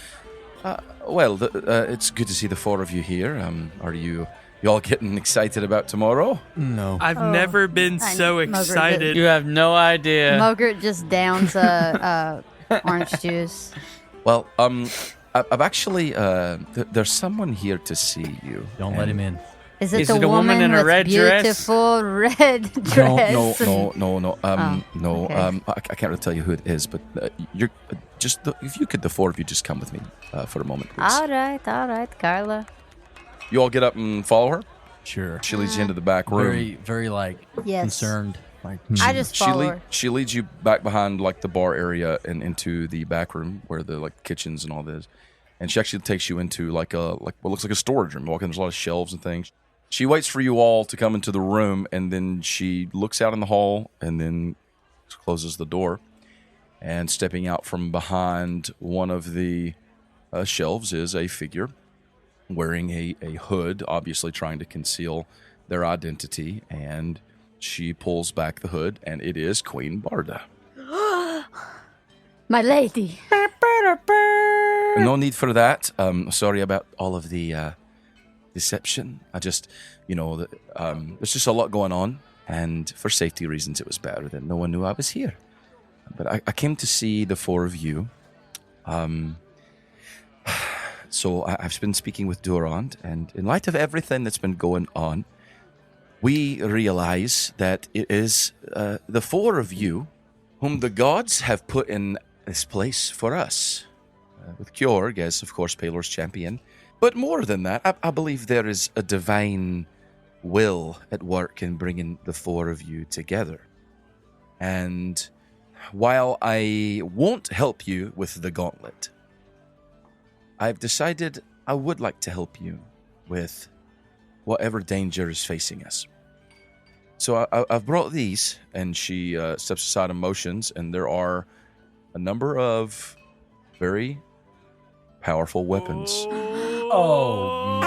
it's good to see the four of you here. Are you all getting excited about tomorrow? No. I've never been so Mogert excited. You have no idea. Mogert just downs orange juice. Well, I've actually, there's someone here to see you. Don't let him in. Is it Is the it a woman in a with red dress? beautiful red dress? No. Okay. I can't really tell you who it is, but you're if you could, the four of you just come with me for a moment, please. All right, Carla. You all get up and follow her. Sure. She leads you into the back room. Very, very like Yes. concerned. Like I just follow her. She leads you back behind like the bar area and into the back room where the like kitchens and all this. And she actually takes you into like what looks like a storage room. You walk in, there's a lot of shelves and things. She waits for you all to come into the room, and then she looks out in the hall and then closes the door. And stepping out from behind one of the shelves is a figure wearing a hood, obviously trying to conceal their identity. And she pulls back the hood, and it is Queen Barda. My lady. No need for that. Sorry about all of the deception. I just, there's just a lot going on, and for safety reasons, it was better that no one knew I was here. But I came to see the four of you. So I've been speaking with Durand, and in light of everything that's been going on, we realize that it is the four of you whom the gods have put in this place for us. With Kjorg as, of course, Palor's champion. But more than that, I believe there is a divine will at work in bringing the four of you together. And while I won't help you with the gauntlet, I've decided I would like to help you with whatever danger is facing us. So I've brought these, and she steps aside and motions, and there are a number of very powerful weapons. Oh,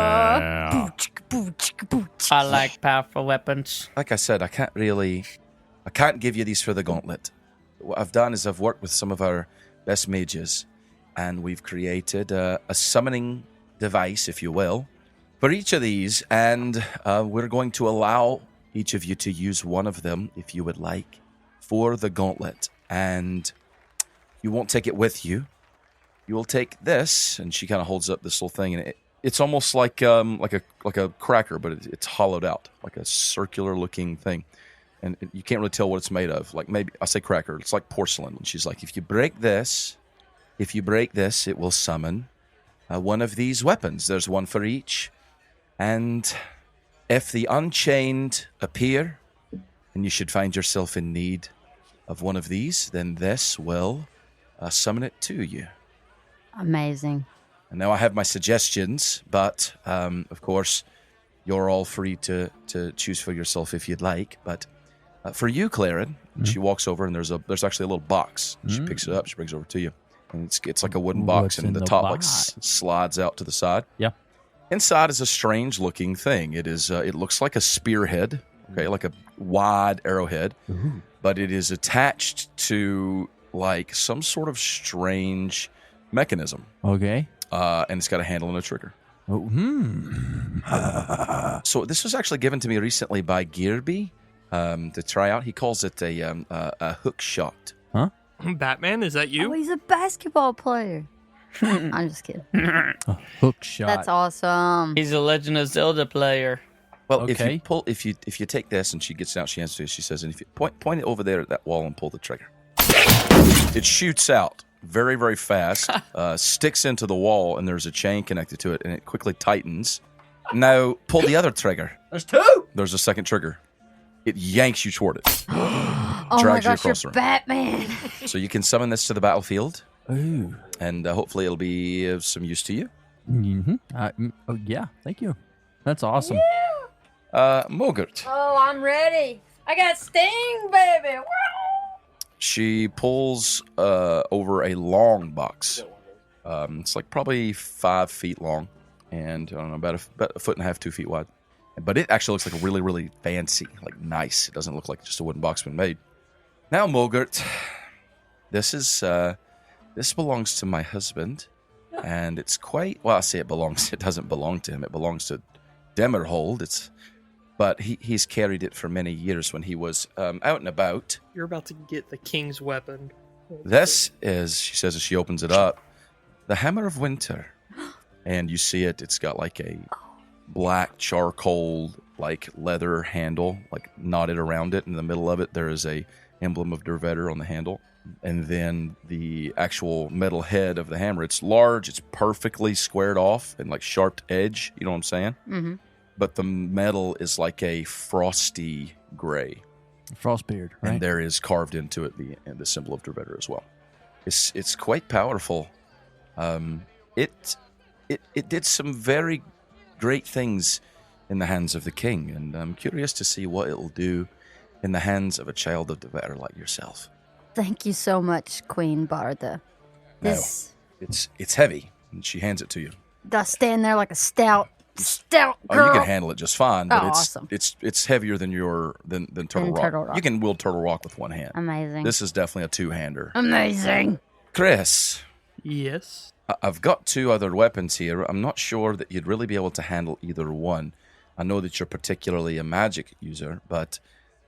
yeah. I like powerful weapons. Like I said, I can't give you these for the gauntlet. What I've done is I've worked with some of our best mages, and we've created a summoning device, if you will, for each of these, and we're going to allow each of you to use one of them, if you would like, for the gauntlet. And you won't take it with you. You will take this, and she kind of holds up this little thing, and it's almost like a cracker, but it's hollowed out, like a circular looking thing, and you can't really tell what it's made of. Like maybe I say cracker, it's like porcelain. And she's like, if you break this, it will summon one of these weapons. There's one for each, and if the Unchained appear, and you should find yourself in need of one of these, then this will summon it to you. Amazing. And now I have my suggestions, but of course, you're all free to choose for yourself if you'd like. But for you, Claren, she walks over, and there's actually a little box. She picks it up, she brings it over to you, and it's like a wooden box, What's and in the the top box? slides out to the side. Yeah. Inside is a strange looking thing. It is. It looks like a spearhead, okay, like a wide arrowhead, but it is attached to like some sort of strange mechanism. Okay. And it's got a handle and a trigger. Oh, So this was actually given to me recently by Gearby to try out. He calls it a hook shot. Batman, is that Oh, you? he's a basketball player. I'm just kidding. hook shot. That's awesome. He's a Legend of Zelda player. Well, Okay. if you take this, and she gets out, she answers to you, she says, and if you point it over there at that wall and pull the trigger, it shoots out very, very fast, sticks into the wall, and there's a chain connected to it, and it quickly tightens. Now pull the other trigger. There's two. There's a second trigger. It yanks you toward it. Oh my drags you gosh, you're across the room. Batman. So you can summon this to the battlefield, Ooh. and hopefully it'll be of some use to you. Mm-hmm. Oh yeah. Thank you. That's awesome. Mogert. Oh, I'm ready. I got Sting, baby. She pulls over a long box. It's like probably 5 feet long. and I don't know, about a foot and a half, 2 feet wide. But it actually looks like a really, really fancy, like nice. It doesn't look like just a wooden box been made. Now, Mogert, this belongs to my husband, and it's quite, well, I say it belongs, it doesn't belong to him. It belongs to Demerhold. But he's carried it for many years when he was out and about. You're about to get the king's weapon. This is, she says as she opens it up, the Hammer of Winter. And you see it, it's got like a black charcoal, like leather handle, like knotted around it. In the middle of it, there is a emblem of Dervetter on the handle. And then the actual metal head of the hammer, it's large, it's perfectly squared off and like sharp edge, you know what I'm saying? Mm-hmm. But the metal is like a frosty gray. Frostbeard, right? And there is carved into it the symbol of Dervetter as well. It's quite powerful. It did some very great things in the hands of the king, and I'm curious to see what it'll do in the hands of a child of Dervetter like yourself. Thank you so much, Queen Barda. This, It's heavy, and she hands it to you. I stand there like a stout girl. Oh, you can handle it just fine, but awesome. it's heavier than Turtle Rock. Turtle Rock. You can wield Turtle Rock with one hand. Amazing. This is definitely a two-hander. Amazing. Chris, Yes. I've got 2 other weapons here. I'm not sure that you'd really be able to handle either one. I know that you're particularly a magic user, but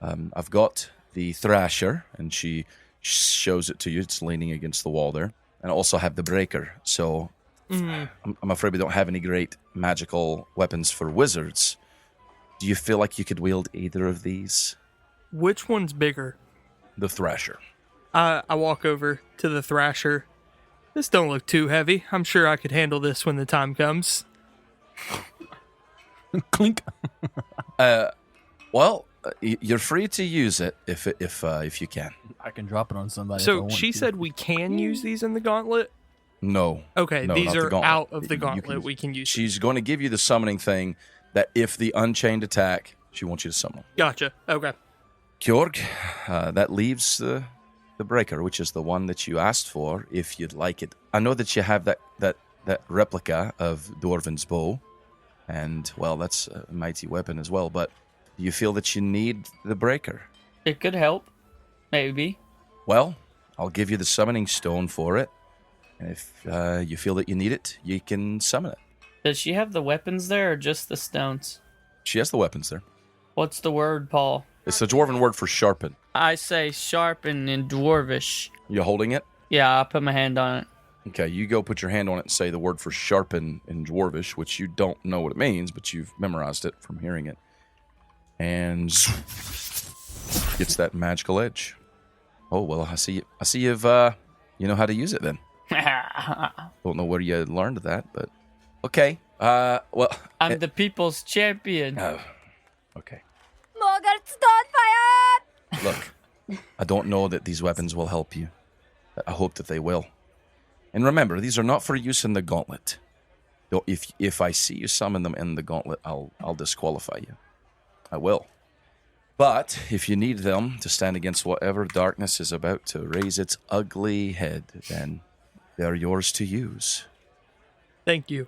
I've got the Thrasher, and she shows it to you. It's leaning against the wall there. And I also have the Breaker. So I'm afraid we don't have any great magical weapons for wizards. Do you feel like you could wield either of these? Which one's bigger? The Thrasher. I walk over to the Thrasher. This don't look too heavy. I'm sure I could handle this when the time comes. Clink. Well, you're free to use it if you can. I can drop it on somebody. if I So want she to. said we can use these in the gauntlet? No. Okay, No, these not the are gauntlet. out of the You gauntlet. We can use. She's going to give you the summoning thing that if the Unchained attack, she wants you to summon. Gotcha. Okay. Kjorg, that leaves the Breaker, which is the one that you asked for, if you'd like it. I know that you have that replica of Dwarven's bow, and, well, that's a mighty weapon as well, but do you feel that you need the Breaker? It could help. Maybe. Well, I'll give you the summoning stone for it, and if you feel that you need it, you can summon it. Does she have the weapons there or just the stones? She has the weapons there. What's the word, Paul? It's the Dwarven word for sharpen. I say sharpen in Dwarvish. You holding it? Yeah, I'll put my hand on it. Okay, you go put your hand on it and say the word for sharpen in Dwarvish, which you don't know what it means, but you've memorized it from hearing it. And gets that magical edge. Oh, well, I see you've you know how to use it then. Don't know where you learned that, but okay. Well, I'm the people's champion. oh, okay. Mogart's on fire! Look, I don't know that these weapons will help you. I hope that they will. And remember, these are not for use in the gauntlet. If I see you summon them in the gauntlet, I'll disqualify you. I will. But if you need them to stand against whatever darkness is about to raise its ugly head, then they're yours to use. Thank you.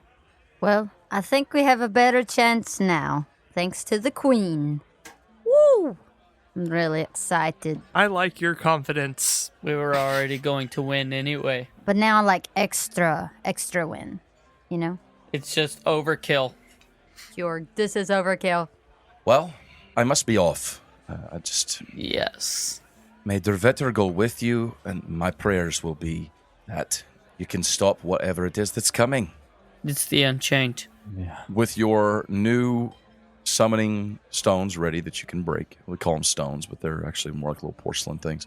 Well, I think we have a better chance now, thanks to the Queen. Woo! I'm really excited. I like your confidence. We were already going to win anyway. But now I like extra win, you know? It's just overkill. This is overkill. Well, I must be off. Yes. May Dervetter go with you, and my prayers will be that you can stop whatever it is that's coming. It's the Unchained. Yeah. With your new summoning stones ready that you can break. We call them stones, but they're actually more like little porcelain things.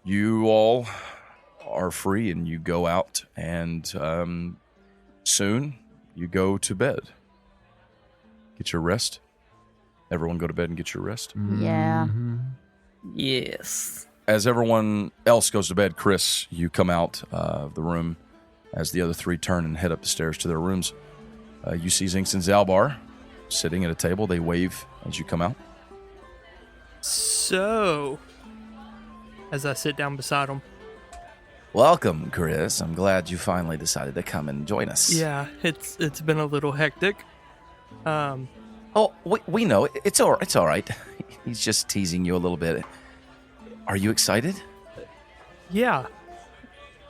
You all are free, and you go out, and soon you go to bed. Get your rest. Everyone go to bed and get your rest. Yeah. Yes. As everyone else goes to bed, Chris, you come out of the room as the other 3 turn and head up the stairs to their rooms. You see Zinx and Zalbar sitting at a table. They wave as you come out. So, as I sit down beside him, Welcome, Chris. I'm glad you finally decided to come and join us. Yeah, it's been a little hectic. Oh, we know. It's all right. He's just teasing you a little bit. Are you excited? Yeah,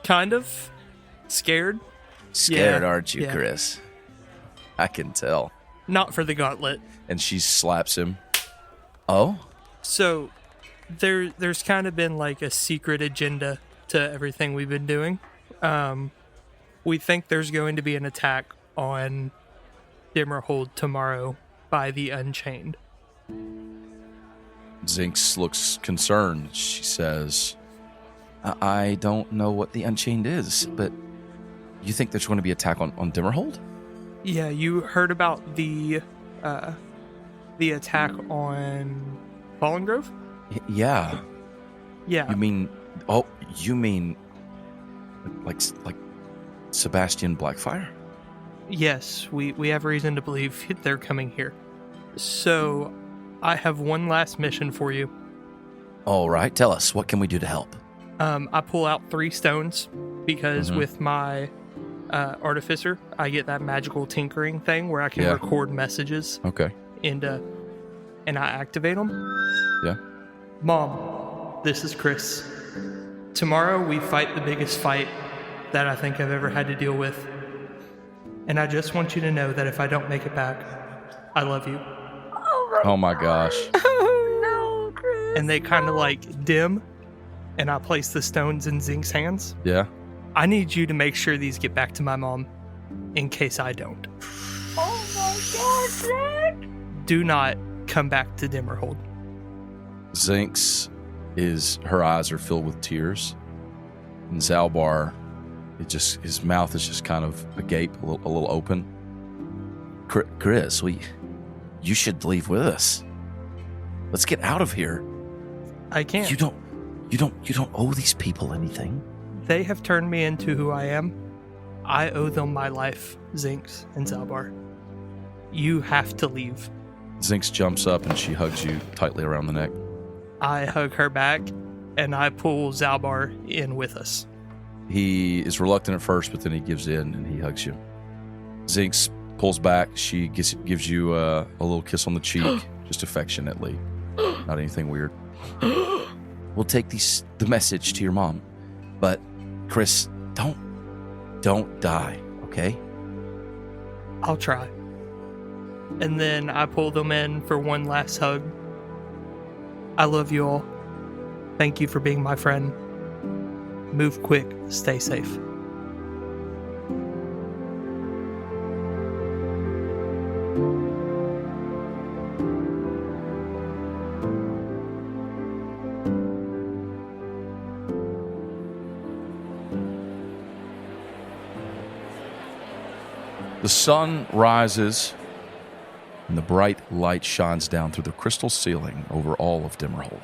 kind of scared. Scared, Yeah, aren't you, yeah. Chris? I can tell. Not for the gauntlet. And she slaps him. Oh? So there's kind of been like a secret agenda to everything we've been doing. We think there's going to be an attack on Dimmerhold tomorrow by the Unchained. Zinx looks concerned. She says, I don't know what the Unchained is, but you think there's going to be an attack on Dimmerhold? Yeah, you heard about the attack on Fallen Grove? Yeah. Yeah. You mean like Sebastian Blackfire? Yes, we have reason to believe they're coming here. So, I have one last mission for you. All right, tell us, what can we do to help? I pull out 3 stones because with my artificer, I get that magical tinkering thing where I can record messages. Okay. And I activate them. Yeah. Mom, this is Chris. Tomorrow we fight the biggest fight that I think I've ever had to deal with. And I just want you to know that if I don't make it back, I love you. Oh my gosh. Oh no, Chris. And they kind of like dim, and I place the stones in Zink's hands. Yeah. I need you to make sure these get back to my mom in case I don't. Oh my God, Zach. Do not come back to Dimmerhold. Zinx her eyes are filled with tears. And Zalbar, his mouth is just kind of agape, a little open. Chris, you should leave with us. Let's get out of here. I can't. You don't owe these people anything. They have turned me into who I am. I owe them my life, Zinx and Zalbar. You have to leave. Zinx jumps up and she hugs you tightly around the neck. I hug her back, and I pull Zalbar in with us. He is reluctant at first, but then he gives in and he hugs you. Zinx pulls back. She gives you a little kiss on the cheek, just affectionately. Not anything weird. We'll take the message to your mom. But, Chris, don't die, okay? I'll try. And then I pull them in for one last hug. I love you all. Thank you for being my friend. Move quick. Stay safe. The sun rises, and the bright light shines down through the crystal ceiling over all of Dimmerhold.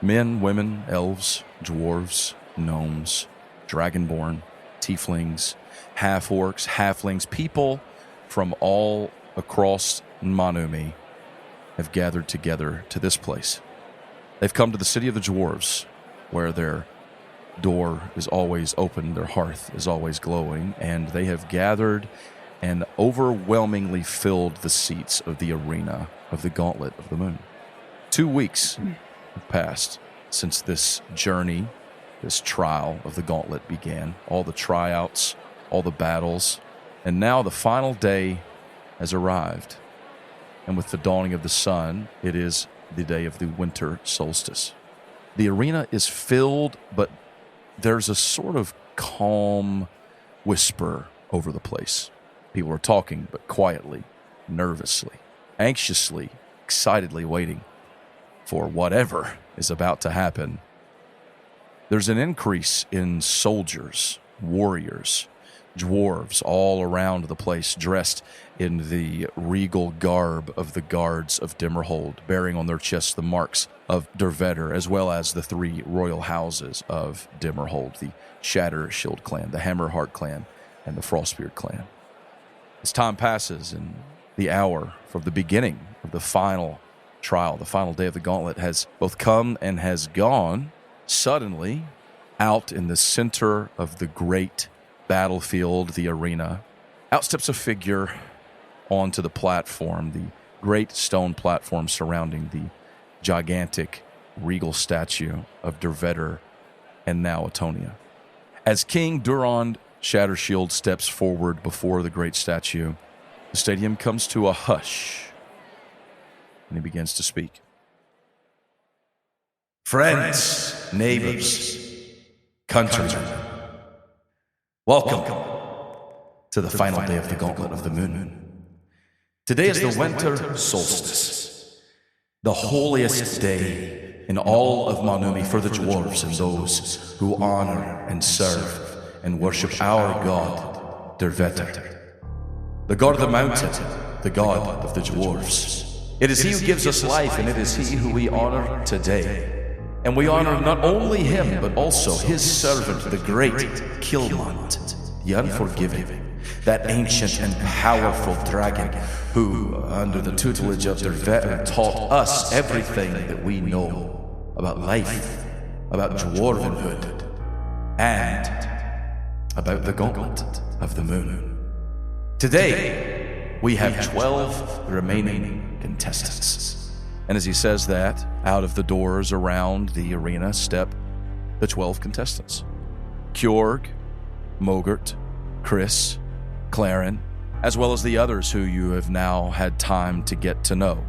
Men, women, elves, dwarves, gnomes, dragonborn, tieflings, half-orcs, halflings, people from all across Manumi have gathered together to this place. They've come to the city of the dwarves, where their door is always open, their hearth is always glowing, and they have gathered and overwhelmingly filled the seats of the arena of the Gauntlet of the Moon. 2 weeks have passed since this journey, this trial of the Gauntlet began. All the tryouts, all the battles, and now the final day has arrived. And with the dawning of the sun, it is the day of the winter solstice. The arena is filled, but there's a sort of calm whisper over the place. People are talking, but quietly, nervously, anxiously, excitedly waiting for whatever is about to happen. There's an increase in soldiers, warriors, dwarves all around the place, dressed in the regal garb of the guards of Dimmerhold, bearing on their chests the marks of Dervedder, as well as the 3 royal houses of Dimmerhold, the Shattershield clan, the Hammerheart clan, and the Frostbeard clan. As time passes and the hour from the beginning of the final trial, the final day of the Gauntlet has both come and has gone, suddenly Out in the center of the great battlefield, the arena, out steps a figure onto the platform, the great stone platform surrounding the gigantic regal statue of Dervetter and now Atonia. As King Durand Shattershield steps forward before the great statue, the stadium comes to a hush, and he begins to speak. Friends, neighbors, countrymen, welcome to the final day of the Gauntlet of the Moon. Today is the winter solstice, the holiest day in all of Manumi for the dwarves and those who honor and serve and worship our god, Dervetter, the god of the mountain, the god of the dwarves. It is he who gives us life, and it is he who we honor today. And we honor not only him, but also his servant, the great Kilmont, the Unforgiving, that ancient and powerful dragon who, under the tutelage of Dervetter, taught us everything that we know about life, about dwarvenhood, and about the Gauntlet of the Moon. Today, we have 12 remaining contestants. And as he says that, out of the doors around the arena step the 12 contestants. Kjorg, Mogert, Chris, Claren, as well as the others who you have now had time to get to know.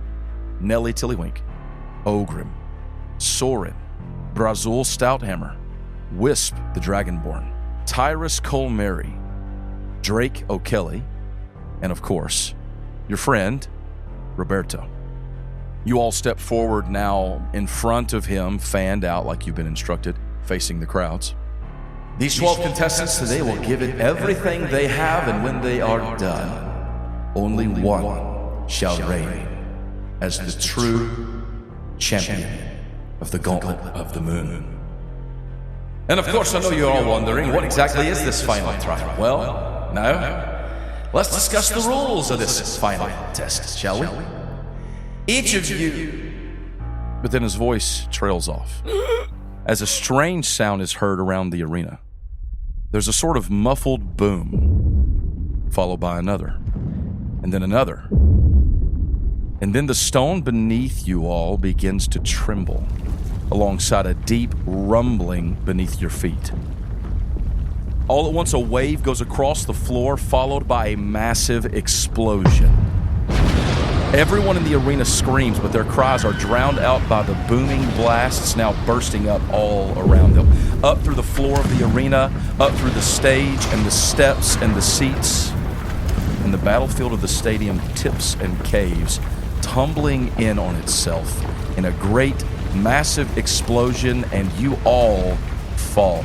Nellie Tillywink, Ogrim, Sorin, Brazul Stouthammer, Wisp the Dragonborn, Tyrus Colmary, Drake O'Kelly, and of course, your friend, Roberto. You all step forward now in front of him, fanned out like you've been instructed, facing the crowds. These 12 contestants today will give it everything they have, and when they are done, only one shall reign as the true champion of the Gauntlet of the Moon. And of course, I know you're all wondering, what exactly is this final trial? Well, now, let's discuss the rules of this final test, shall we? Each of you... But then his voice trails off as a strange sound is heard around the arena. There's a sort of muffled boom, followed by another, and then another. And then the stone beneath you all begins to tremble alongside a deep rumbling beneath your feet. All at once, a wave goes across the floor, followed by a massive explosion. Everyone in the arena screams, but their cries are drowned out by the booming blasts now bursting up all around them. Up through the floor of the arena, up through the stage and the steps and the seats. And the battlefield of the stadium tips and caves, tumbling in on itself in a great, massive explosion, and you all fall